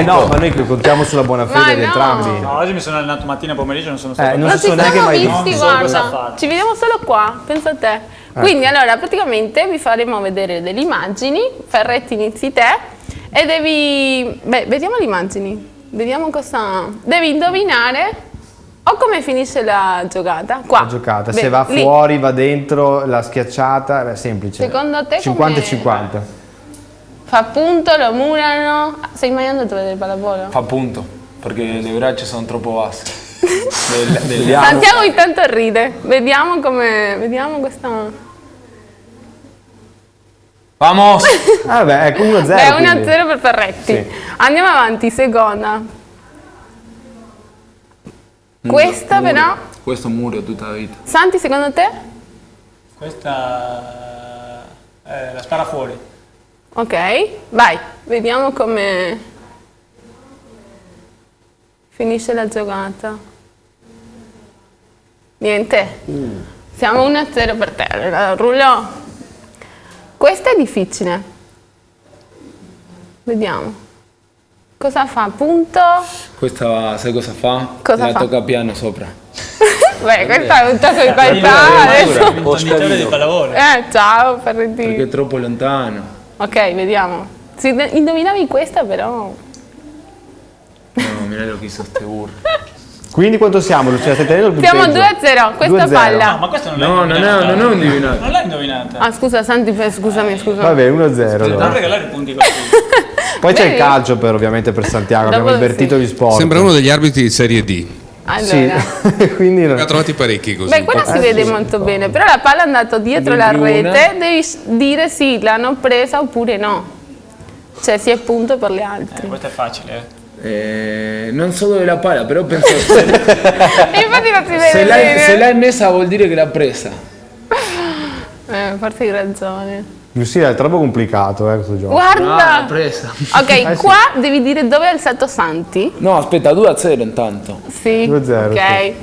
No, ma noi contiamo sulla buona fede di entrambi. No, oggi mi sono allenato mattina e pomeriggio, non sono stato non ci sono neanche mai visti. Guarda, ci vediamo solo qua, pensa a te. Quindi allora praticamente vi faremo vedere delle immagini. Ferretti, inizi te e devi... vediamo le immagini, vediamo cosa... Devi indovinare o come finisce la giocata. Qua. La giocata, se va fuori, va dentro, la schiacciata, è semplice. Secondo te 50-50. Fa punto, lo murano. Sei mai andato a vedere il pallavolo? Fa punto, perché le braccia sono troppo basse. Santiago intanto ride. Vediamo questa... Vamos! Vabbè, ecco 1-0. Beh, 1-0 per Ferretti. Sì. Andiamo avanti, seconda. Questa però... Questo è un muro tutta la vita. Santi, secondo te? Questa la spara fuori. Ok, vai, vediamo come finisce la giocata. Niente, siamo 1-0 per te. Allora, Rullo. Questa è difficile. Vediamo. Cosa fa? Punto? Questa sai cosa fa? Cosa la fa? tocca piano sopra. Beh, questo è un gioco di qualità adesso. Di pallavolo. Ciao Ferretti. Perché è troppo lontano. Ok, vediamo. Se indovinavi questa però... No, mira lo che hizo ste burro. Quindi quanto siamo, Lucia? Stai tenendo il Siamo punteggio? 2-0, questa 2-0. palla. No, ma questo non No, non ho indovinato. Non l'hai indovinata. Ah, scusa Santi, scusami. Vabbè, 1-0. Non Allora. regalare i punti così. Poi c'è il calcio ovviamente per Santiago, abbiamo invertito gli sport. Sembra uno degli arbitri di Serie D. Allora. Sì, quindi... Ne ha trovati parecchi così. Beh, quella si vede molto bene, però la palla è andata dietro la rete, devi dire sì, l'hanno presa oppure no. Cioè si è punto per gli altri. Questo è facile, non so dove la palla, però penso Infatti non si vede se bene. l'hai messa vuol dire che l'ha presa. Forse hai ragione. Lucilla, è troppo complicato questo gioco. Guarda! l'ha presa. Ok, qua devi dire dove ha alzato Santi. No, aspetta, 2-0 intanto. Sì, 2-0, ok. sì.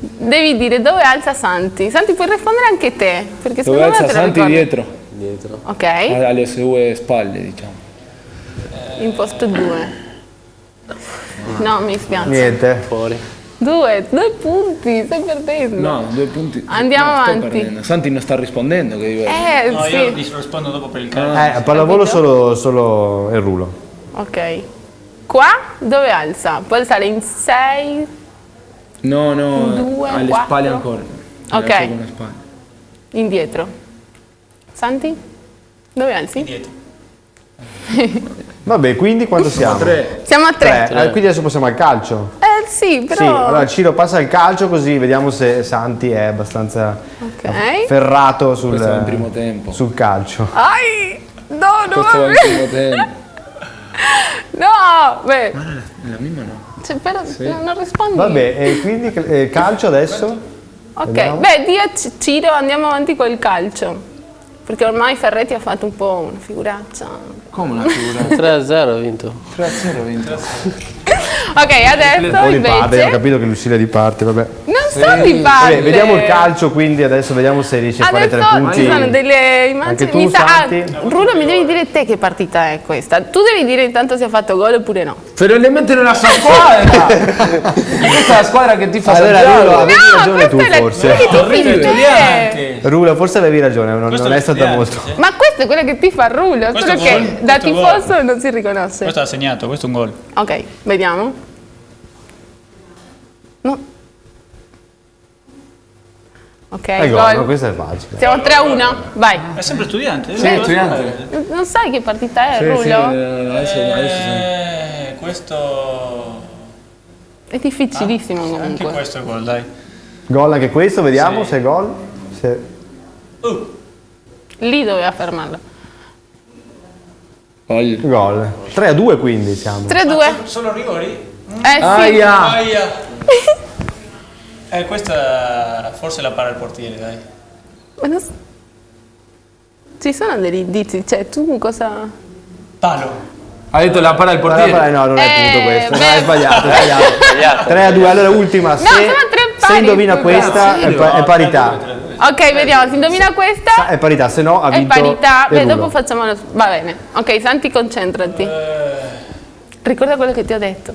Devi dire dove alza Santi. Santi, puoi rispondere anche te, perché Dove secondo me alza te lo Santi ricordi. dietro. Ok, Alle sue spalle, diciamo. in posto 2. No, mi spiace. Niente. Fuori. 2 punti, stai perdendo. No, 2 punti. Andiamo sto avanti. perdendo. Santi non sta rispondendo, che diverso. No, Sì. io rispondo dopo per il calcio. A pallavolo solo il Rulo. Ok. Qua dove alza? Può alzare in 6. No, 2, alle 4. spalle ancora. Ok. Alle spalle. Indietro. Santi? Dove alzi? Indietro. Vabbè, quindi quanto siamo? 3. Siamo a 3. Quindi adesso passiamo al calcio. Sì, però... Sì, allora Ciro passa al calcio così vediamo se Santi è abbastanza Ok. ferrato Questo va in primo tempo. sul calcio. Ai! No, non Questo va va in bene. primo tempo. No, beh. Ma la mia no. Cioè, però non rispondi. Vabbè, e quindi calcio adesso? Ok, Vediamo. beh, di a Ciro andiamo avanti col calcio. Perché ormai Ferretti ha fatto un po' una figuraccia. Come una figura? 3-0 ha vinto. 3-0 ha vinto. Ok, adesso Un po' di parte, abbiamo invece... capito che Lucilla è di parte, vabbè. Non sono di parte. Vabbè, vediamo il calcio, quindi adesso vediamo se riesce a fare 3 Adesso punti. ci sono delle Anche immagini. tu, Mi sa, Santi? Rulo, mi devi dire te che partita è questa. Tu devi dire intanto se ha fatto gol oppure no. Però elementi nella sua squadra. Questa è la squadra che ti fa Allora, Santiago. Rulo, avevi ragione tu questa è la forse. quella che ti fa te. Rulo, forse avevi ragione, non è stata molto. Ma questa è quella che ti fa Rulo, Questo solo è che gol, da questo è tifoso non si riconosce. Questo l'ha segnato, questo è un gol. Ok, vediamo. No. Ok, Gol, gol. questo è facile. Siamo 3-1, vai. È sempre studiante? Sì, studiante. Non sai che partita è, Sì, Rulo? sì, adesso Questo... È difficilissimo Anche comunque. questo è gol, dai. Gol anche questo, vediamo se è gol. Lì doveva fermarlo. Gol. 3-2 quindi siamo. 3-2. Sono rigori? Sì. Aia. Questa forse la para il portiere, dai. Ma non ci sono degli indizi, cioè tu cosa... Palo. Ha detto la para il portiere? No, non è punto questo. No, è sbagliato. 3-2. Allora ultima. Se indovina questa è parità. Ok, vediamo, se indovina questa è parità, se no ha vinto. È parità. Beh, Derulo. dopo facciamo va bene. Ok, Santi, concentrati. Ricorda quello che ti ho detto.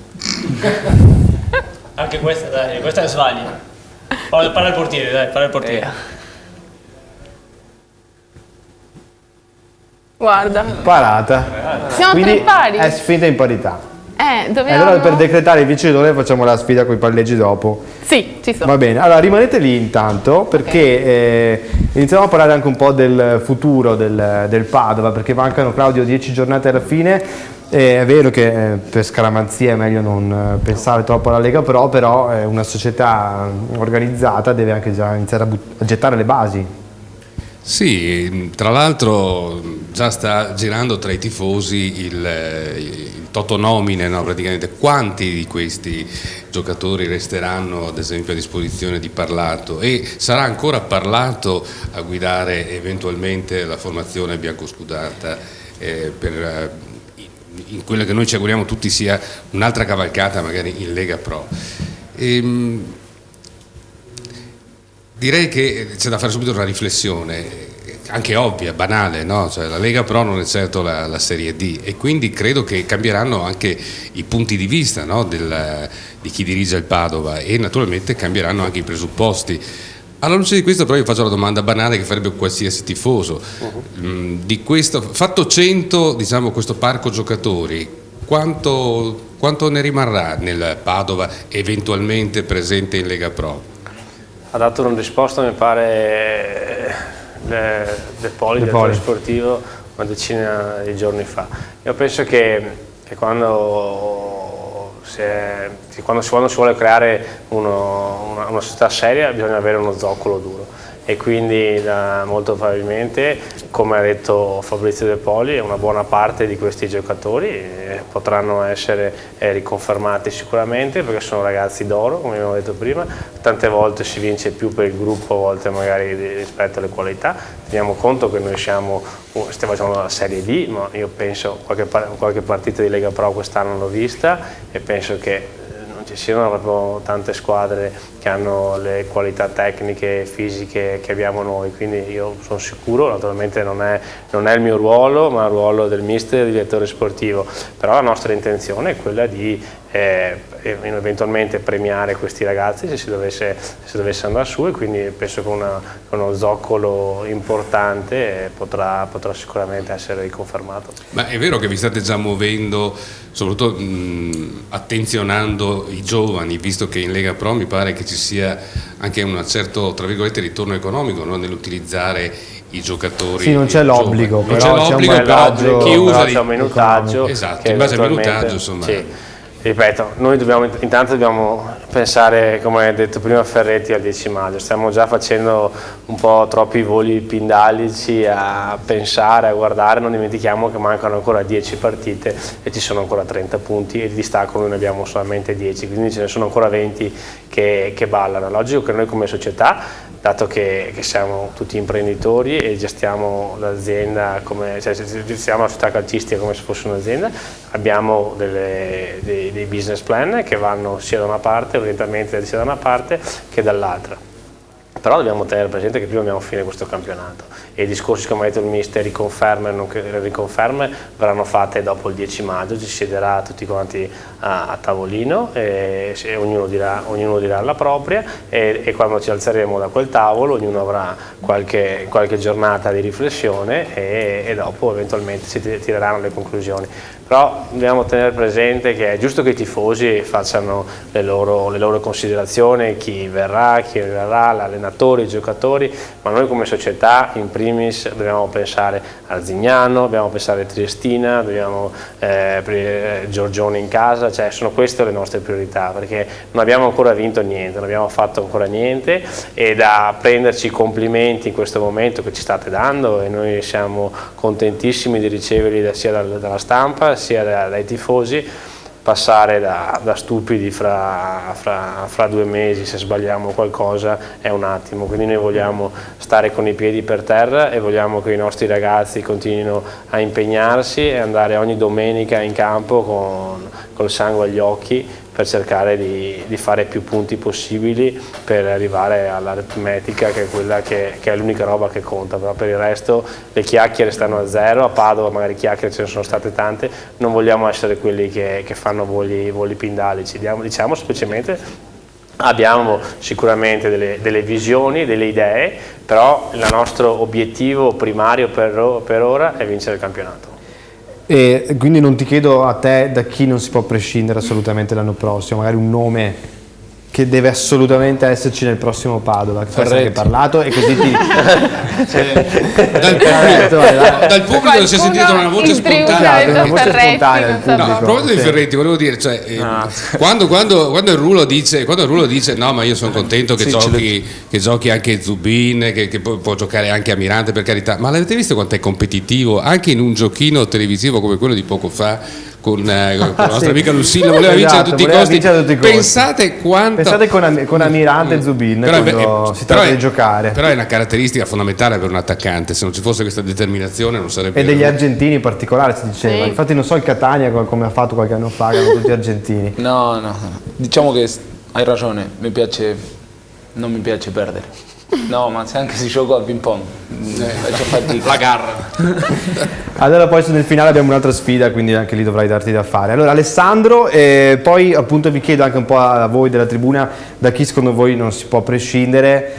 Anche questa, dai, questa è sbaglia. Para il portiere, dai, para il portiere. Guarda. Parata. Siamo quindi 3 pari. È finta in parità. Dobbiamo... Allora per decretare il vincitore facciamo la sfida con i palleggi dopo. Sì, ci sono. Va bene, allora rimanete lì intanto perché iniziamo a parlare anche un po' del futuro del Padova, perché mancano, Claudio, 10 giornate alla fine. È vero che per scaramanzia è meglio non pensare troppo alla Lega Pro, però una società organizzata deve anche già iniziare a gettare le basi. Sì, tra l'altro già sta girando tra i tifosi il totonomine, no? Praticamente quanti di questi giocatori resteranno ad esempio a disposizione di Parlato, e sarà ancora Parlato a guidare eventualmente la formazione biancoscudata in quella che noi ci auguriamo tutti sia un'altra cavalcata magari in Lega Pro. Direi che c'è da fare subito una riflessione, anche ovvia, banale, no? Cioè, la Lega Pro non è certo la Serie D, e quindi credo che cambieranno anche i punti di vista, no? Di chi dirige il Padova, e naturalmente cambieranno anche i presupposti. Alla luce di questo però io faccio la domanda banale che farebbe qualsiasi tifoso. Di questo, fatto 100, diciamo, questo parco giocatori, quanto ne rimarrà nel Padova eventualmente presente in Lega Pro? Ha dato una risposta, mi pare, De Poli, direttore sportivo, una decina di giorni fa. Io penso che quando si vuole creare una società seria bisogna avere uno zoccolo duro, e quindi molto probabilmente, come ha detto Fabrizio De Poli, una buona parte di questi giocatori potranno essere riconfermati sicuramente, perché sono ragazzi d'oro, come abbiamo detto prima. Tante volte si vince più per il gruppo, a volte magari rispetto alle qualità. Teniamo conto che noi stiamo facendo la Serie D, ma io penso qualche partita di Lega Pro quest'anno l'ho vista, e penso che non ci siano proprio tante squadre che hanno le qualità tecniche e fisiche che abbiamo noi, quindi io sono sicuro, naturalmente non è il mio ruolo, ma il ruolo del mister e del direttore sportivo, però la nostra intenzione è quella di eventualmente premiare questi ragazzi se si dovesse andare su, e quindi penso che uno zoccolo importante potrà sicuramente essere riconfermato. Ma è vero che vi state già muovendo, soprattutto attenzionando i giovani, visto che in Lega Pro mi pare che ci sia anche un certo, tra virgolette, ritorno economico, no? Nell'utilizzare i giocatori. Sì, non c'è l'obbligo, però c'è un minutaggio, chi usa c'è un minutaggio, esatto, in base al minutaggio, insomma. Sì. Ripeto, noi intanto dobbiamo pensare, come ha detto prima Ferretti, al 10 maggio. Stiamo già facendo un po' troppi voli pindalici a pensare, a guardare. Non dimentichiamo che mancano ancora 10 partite e ci sono ancora 30 punti, e di distacco noi ne abbiamo solamente 10, quindi ce ne sono ancora 20 che ballano. È logico che noi come società, dato che siamo tutti imprenditori e gestiamo l'azienda gestiamo la società calcistica come se fosse un'azienda, abbiamo dei business plan che vanno sia da una parte, orientamenti sia da una parte che dall'altra. Però dobbiamo tenere presente che prima dobbiamo finire questo campionato, e i discorsi, come ha detto il mister, riconferme e non riconferme verranno fatte dopo il 10 maggio. Ci siederà tutti quanti a tavolino, e ognuno dirà la propria, e quando ci alzeremo da quel tavolo ognuno avrà qualche giornata di riflessione, e dopo eventualmente si tireranno le conclusioni. Però dobbiamo tenere presente che è giusto che i tifosi facciano le loro considerazioni, chi verrà, l'allenatore, allenatori, giocatori, ma noi come società in primis dobbiamo pensare a Zignano, dobbiamo pensare a Triestina, dobbiamo Giorgione in casa, cioè sono queste le nostre priorità, perché non abbiamo ancora vinto niente, non abbiamo fatto ancora niente, e da prenderci i complimenti in questo momento che ci state dando, e noi siamo contentissimi di riceverli sia dalla stampa sia dai tifosi. Passare da stupidi fra 2 mesi, se sbagliamo qualcosa, è un attimo, quindi noi vogliamo stare con i piedi per terra e vogliamo che i nostri ragazzi continuino a impegnarsi e andare ogni domenica in campo col sangue agli occhi, per cercare di fare più punti possibili per arrivare all'aritmetica, che è quella che è l'unica roba che conta, però per il resto le chiacchiere stanno a zero. A Padova magari chiacchiere ce ne sono state tante, non vogliamo essere quelli che fanno voli pindalici, diciamo semplicemente abbiamo sicuramente delle visioni, delle idee, però il nostro obiettivo primario per ora è vincere il campionato. E quindi non ti chiedo a te da chi non si può prescindere assolutamente l'anno prossimo, magari un nome che deve assolutamente esserci nel prossimo Padova, che hai anche parlato e così ti... dal pubblico si è sentita una voce spontanea. No, a proposito di Ferretti, volevo dire, cioè, quando il Rulo dice no, ma io sono contento che giochi anche Zubin, che può giocare anche Amirante, per carità, ma l'avete visto quanto è competitivo anche in un giochino televisivo come quello di poco fa? Con la nostra amica Lucilla voleva vincere a tutti i costi. Pensate con Amirante e Zubin quando si tratta di giocare. Però è una caratteristica fondamentale per un attaccante, se non ci fosse questa determinazione non sarebbe. E degli argentini in particolare si diceva, sì. Infatti non so il Catania come ha fatto qualche anno fa, che erano tutti argentini. No, diciamo che hai ragione, non mi piace perdere. No, ma se anche si gioca a ping pong faccio fatica. La garra. Allora poi nel finale abbiamo un'altra sfida, quindi anche lì dovrai darti da fare. Allora Alessandro, poi appunto vi chiedo anche un po' a voi della tribuna da chi secondo voi non si può prescindere,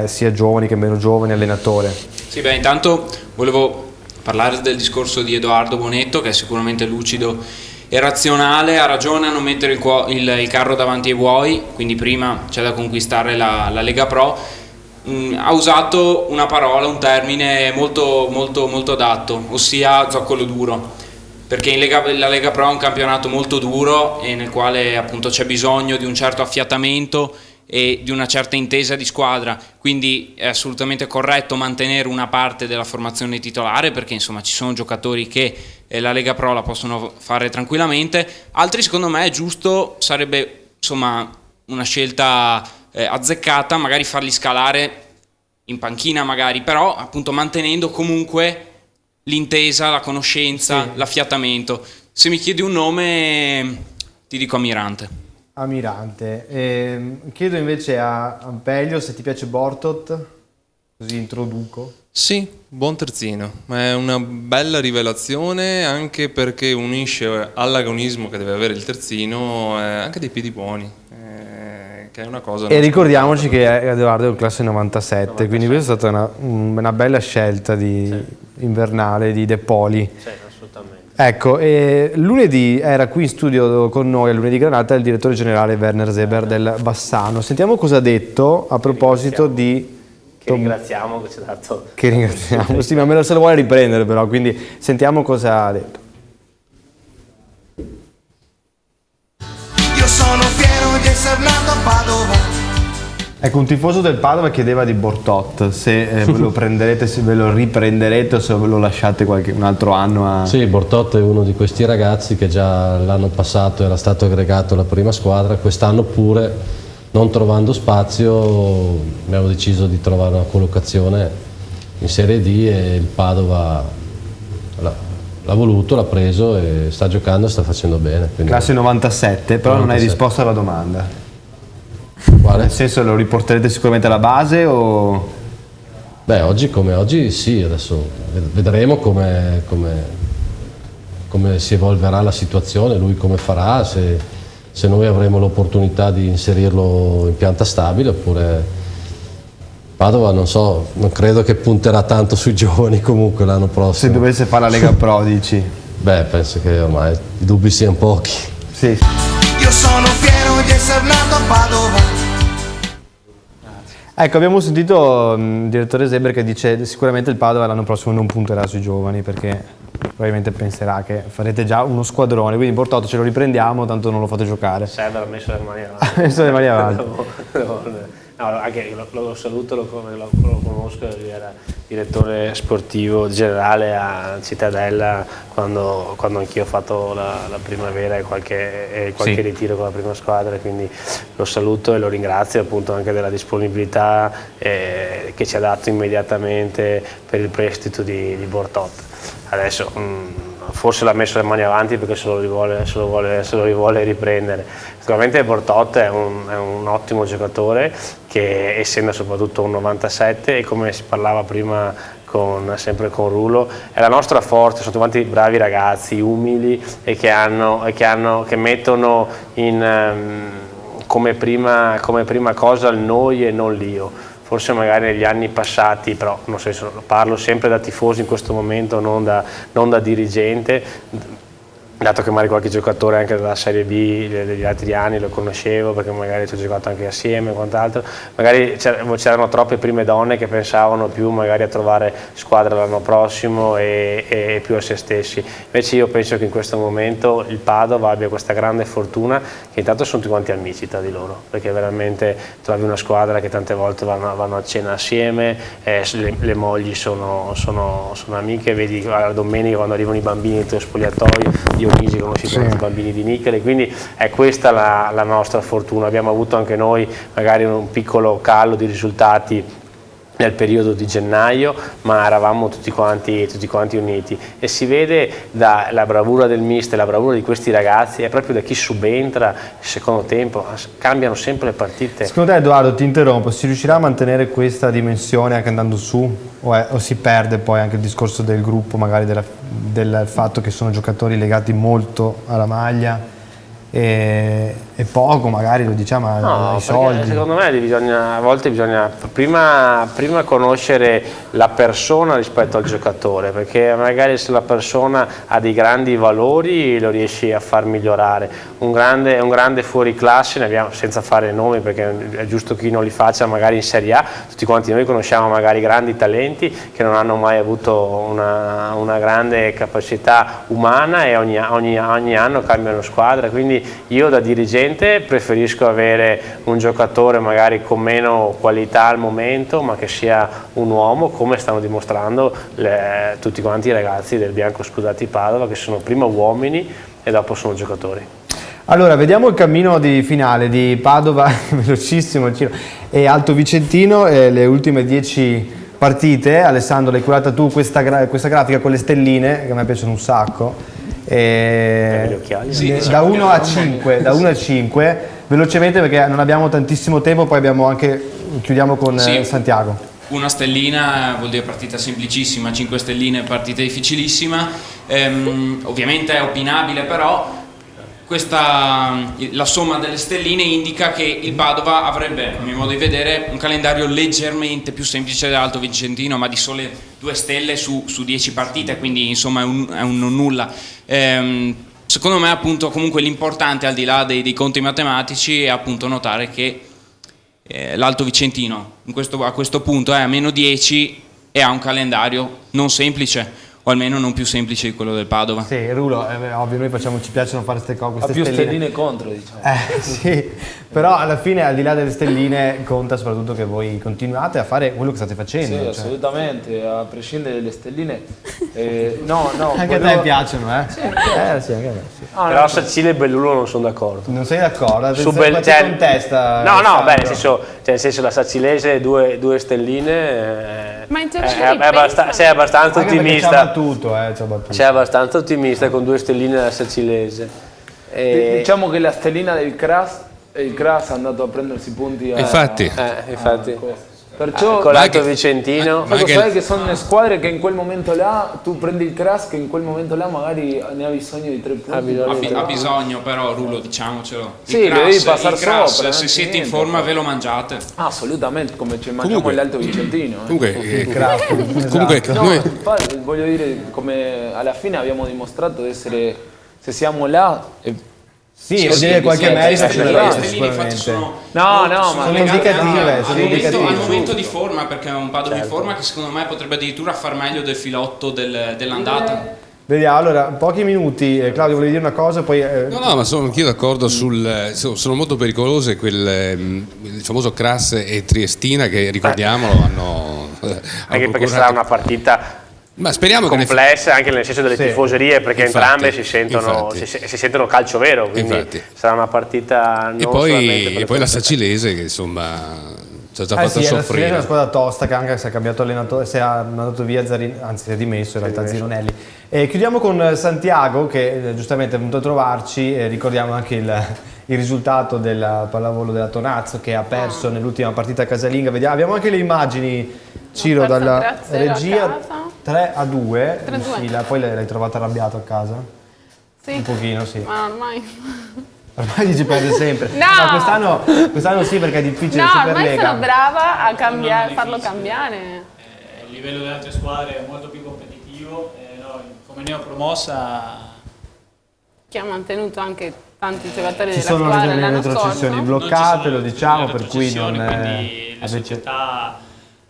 sia giovani che meno giovani, allenatore. Sì, beh, intanto volevo parlare del discorso di Edoardo Bonetto, che è sicuramente lucido e razionale, ha ragione a non mettere il carro davanti ai buoi, quindi prima c'è da conquistare la Lega Pro. Ha usato una parola, un termine molto, molto, molto adatto, ossia zoccolo duro, perché la Lega Pro è un campionato molto duro e nel quale appunto c'è bisogno di un certo affiatamento e di una certa intesa di squadra, quindi è assolutamente corretto mantenere una parte della formazione titolare, perché insomma ci sono giocatori che la Lega Pro la possono fare tranquillamente, altri secondo me è giusto, sarebbe insomma una scelta azzeccata magari farli scalare in panchina magari, però appunto mantenendo comunque l'intesa, la conoscenza, sì, l'affiatamento. Se mi chiedi un nome ti dico Amirante. Chiedo invece a Ampelio se ti piace Bortot, così introduco. Sì, buon terzino, è una bella rivelazione anche perché unisce all'agonismo che deve avere il terzino anche dei piedi buoni. Che è una cosa. E ricordiamoci che Edoardo è un classe 97, quindi questa è stata una bella scelta invernale di De Poli. Sì, assolutamente. Ecco, lunedì era qui in studio con noi, a Lunedì Granata, il direttore generale Werner Seber del Bassano. Sentiamo cosa ha detto a proposito di... Che ringraziamo che ci ha dato. Che ringraziamo, sì, ma se lo vuole riprendere però, quindi sentiamo cosa ha detto. Io sono fiero di essere nato a Padova. Ecco, un tifoso del Padova chiedeva di Bortot, se ve lo prenderete, se ve lo riprenderete o se ve lo lasciate un altro anno. Sì, Bortot è uno di questi ragazzi che già l'anno passato era stato aggregato alla prima squadra, quest'anno pure, non trovando spazio, abbiamo deciso di trovare una collocazione in Serie D e il Padova l'ha voluto, l'ha preso e sta giocando e sta facendo bene. Classe 97, però 97. Non hai risposto alla domanda. Quale? Nel senso, lo riporterete sicuramente alla base o... Beh, oggi come oggi sì, adesso vedremo come si evolverà la situazione, lui come farà, se noi avremo l'opportunità di inserirlo in pianta stabile oppure... Padova non so, non credo che punterà tanto sui giovani comunque l'anno prossimo. Se dovesse fare la Lega Pro, dici? Beh, penso che ormai i dubbi siano pochi. Sì. Io sono fiero di essere nato a Padova. Ecco, abbiamo sentito il direttore Zeber che dice sicuramente il Padova l'anno prossimo non punterà sui giovani perché probabilmente penserà che farete già uno squadrone, quindi Bortotto ce lo riprendiamo, tanto non lo fate giocare. Serve, ha messo le mani avanti. Ha messo le mani avanti. No, anche lo saluto, lo conosco, lui era direttore sportivo generale a Cittadella quando anch'io ho fatto la primavera e qualche ritiro con la prima squadra, quindi lo saluto e lo ringrazio appunto anche della disponibilità che ci ha dato immediatamente per il prestito di Bortotto. Adesso forse l'ha messo le mani avanti perché se lo rivuole riprendere. Sicuramente Bortotto è un ottimo giocatore che, essendo soprattutto un 97, e come si parlava prima sempre con Rulo, è la nostra forza. Sono tutti quanti bravi ragazzi, umili e che mettono come prima cosa il noi e non l'io. Forse magari negli anni passati, però non senso, parlo sempre da tifoso in questo momento, non da dirigente, dato che magari qualche giocatore anche della Serie B degli altri anni lo conoscevo perché magari ci ho giocato anche assieme e quant'altro, magari c'erano troppe prime donne che pensavano più magari a trovare squadra l'anno prossimo e più a se stessi. Invece io penso che in questo momento il Padova abbia questa grande fortuna che intanto sono tutti quanti amici tra di loro, perché veramente trovi una squadra che tante volte vanno a cena assieme, le mogli sono amiche, vedi la domenica quando arrivano i bambini nel tuo spogliatoio, Dionigi conosci tutti i bambini di Nickel, quindi è questa la nostra fortuna. Abbiamo avuto anche noi magari un piccolo calo di risultati nel periodo di gennaio, ma eravamo tutti quanti uniti e si vede la bravura del mister, la bravura di questi ragazzi è proprio da chi subentra il secondo tempo, cambiano sempre le partite. Secondo te, Edoardo, ti interrompo, si riuscirà a mantenere questa dimensione anche andando su o si perde poi anche il discorso del gruppo, magari del fatto che sono giocatori legati molto alla maglia e poco magari lo diciamo ai soldi? Secondo me a volte bisogna prima conoscere la persona rispetto al giocatore, perché magari se la persona ha dei grandi valori lo riesci a far migliorare. Un grande fuori classe, ne abbiamo, senza fare nomi perché è giusto chi non li faccia, magari in Serie A tutti quanti noi conosciamo magari grandi talenti che non hanno mai avuto una grande capacità umana e ogni anno cambiano squadra, quindi io da dirigente preferisco avere un giocatore magari con meno qualità al momento, ma che sia un uomo, come stanno dimostrando tutti quanti i ragazzi del Bianco Scudati Padova, che sono prima uomini e dopo sono giocatori. Allora, vediamo il cammino di finale di Padova, velocissimo il giro, e Alto Vicentino, le ultime 10 partite. Alessandro, l'hai curata tu questa grafica con le stelline, che a me piacciono un sacco. Da 1 a 5, velocemente perché non abbiamo tantissimo tempo, poi chiudiamo con Santiago. Una stellina vuol dire partita semplicissima, 5 stelline partita difficilissima, ovviamente è opinabile, però la somma delle stelline indica che il Padova avrebbe, a mio modo di vedere, un calendario leggermente più semplice dell'Alto Vicentino, ma di sole 2 stelle su 10 partite, quindi insomma è un non nulla. Secondo me appunto comunque l'importante, al di là dei conti matematici, è appunto notare che l'Alto Vicentino a questo punto è a meno 10 e ha un calendario non semplice, o almeno non più semplice di quello del Padova. Sì, Rulo, ovvio, noi ci piacciono fare queste cose. Ha più stelline contro, diciamo. Sì, però alla fine, al di là delle stelline, conta soprattutto che voi continuate a fare quello che state facendo. Sì, assolutamente, a prescindere dalle stelline. Anche a te piacciono, eh? Sì, sì, anche a me. Sì. Però Sacile e Bellulo non sono d'accordo. Non sei d'accordo? Contesta. Nel senso la Sacilese due stelline. Ma in sei abbastanza ottimista. Sei abbastanza ottimista con 2 stelline della Sacilese. Diciamo che la stellina del Cras è andato a prendersi punti infatti. Perciò con l'Alto Vicentino, sai che sono squadre che in quel momento là tu prendi il Cras che in quel momento là magari ne ha bisogno di 3 punti. Ha bisogno, però Rulo, diciamocelo. Sì, lo devi passare sopra. Se siete in forma ve lo mangiate. Assolutamente, come ci mangiamo l'Alto Vicentino. Comunque voglio dire, come alla fine abbiamo dimostrato di essere, se siamo là Sì, vuol dire qualche merito ce l'ha sicuramente. Sono indicative. Al momento di forma, perché è un Padova in forma che secondo me potrebbe addirittura far meglio del filotto dell'andata. Vediamo, allora, pochi minuti. Claudio, volevi dire una cosa? Poi, No, ma sono anch'io d'accordo sono molto pericolose il famoso Cras e Triestina che, ricordiamolo, hanno anche perché sarà una partita complessa anche nel senso delle tifoserie, perché entrambe si sentono calcio vero, quindi sarà una partita non solamente e poi la Sacilese che insomma ci ha già fatto soffrire. È una squadra tosta che anche se ha cambiato allenatore, si è mandato via anzi si è dimesso in realtà Zironelli. Chiudiamo con Santiago che giustamente è venuto a trovarci e ricordiamo anche il risultato del pallavolo della Tonazzo che ha perso nell'ultima partita casalinga. Abbiamo anche le immagini, Ciro, dalla regia. 3-2 in fila. Poi l'hai trovata arrabbiato a casa? Sì. Un pochino, sì. Ma ormai ci perde sempre. No! Quest'anno sì, perché è difficile. No, Superlega. ormai sono brava a farlo cambiare. Il livello delle altre squadre è molto più competitivo. Come neopromossa che ha mantenuto anche tanti giocatori ci della squadra. Ci sono le retrocessioni bloccate, lo diciamo, per cui quindi le società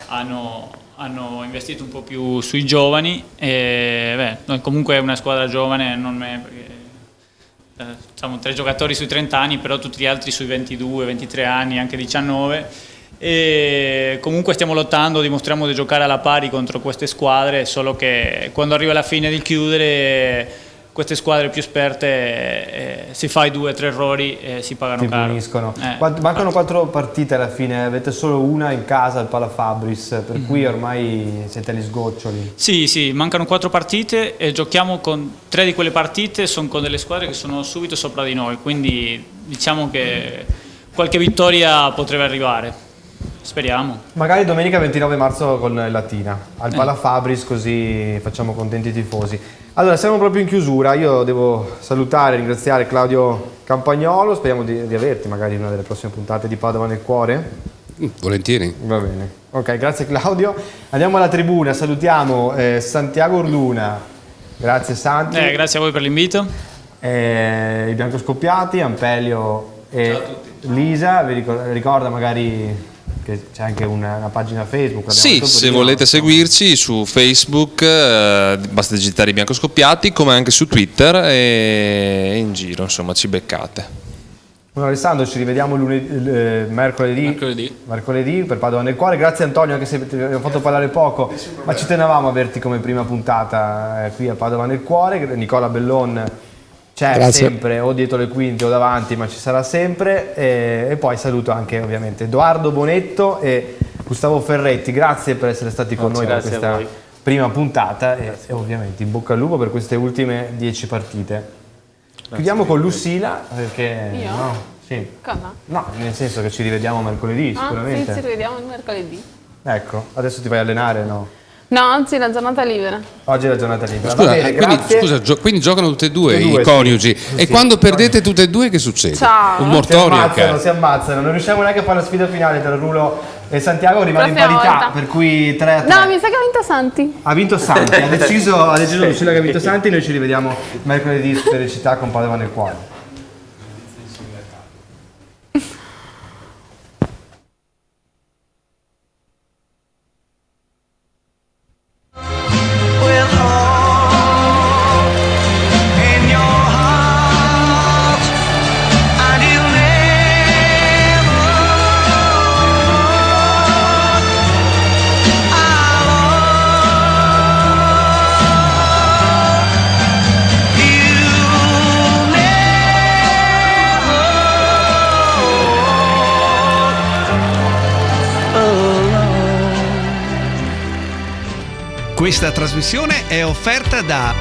hanno investito un po' più sui giovani e noi comunque è una squadra giovane, non me, perché siamo 3 giocatori sui 30 anni, però tutti gli altri sui 22, 23 anni, anche 19, e comunque stiamo lottando, dimostriamo di giocare alla pari contro queste squadre, solo che quando arriva la fine di chiudere queste squadre più esperte si fa i 2 o 3 errori e si pagano caro. Puniscono. Mancano 4 partite alla fine, avete solo una in casa al Palafabris, per cui ormai siete agli sgoccioli. Sì, mancano 4 partite e giochiamo con 3 di quelle partite, sono con delle squadre che sono subito sopra di noi, quindi diciamo che qualche vittoria potrebbe arrivare. Speriamo. Magari domenica 29 marzo con Latina al Palafabris, così facciamo contenti i tifosi. Allora, siamo proprio in chiusura. Io devo salutare e ringraziare Claudio Campagnolo. Speriamo di averti magari in una delle prossime puntate di Padova nel cuore. Volentieri. Va bene. Ok, grazie Claudio. Andiamo alla tribuna. Salutiamo Santiago Orduna. Grazie Santi. Grazie a voi per l'invito. I Biancoscoppiati, Ampelio e Lisa. Vi ricorda magari che c'è anche una pagina Facebook. Sì, se volete seguirci su Facebook basta digitare i Biancoscoppiati, come anche su Twitter e in giro, insomma, ci beccate. Buon Alessandro, ci rivediamo mercoledì per Padova nel cuore. Grazie Antonio, anche se ti abbiamo fatto parlare poco, ma ci tenevamo a averti come prima puntata qui a Padova nel cuore. Nicola Bellon c'è sempre o dietro le quinte o davanti, ma ci sarà sempre, e poi saluto anche ovviamente Edoardo Bonetto e Gustavo Ferretti. Grazie per essere stati con noi per questa prima puntata e ovviamente in bocca al lupo per queste ultime 10 partite. Chiudiamo con Lucila perché io? no, sì. Cosa? No, nel senso che ci rivediamo mercoledì sicuramente. Sì, ci rivediamo mercoledì. Ecco, adesso ti vai a allenare, no? No, oggi è la giornata libera. Oggi è la giornata libera. Scusa, bene, quindi giocano tutte e due i coniugi. Sì. E quando perdete tutte e due che succede? Ciao. Un mortorio. Si ammazzano. Non riusciamo neanche a fare la sfida finale tra Rulo e Santiago, rimane in parità, per cui 3-3. No, mi sa che ha vinto Santi. Ha vinto Santi, ha deciso Lucilla che ha vinto Santi. Noi ci rivediamo mercoledì su Felicità con Padova nel cuore. Questa trasmissione è offerta da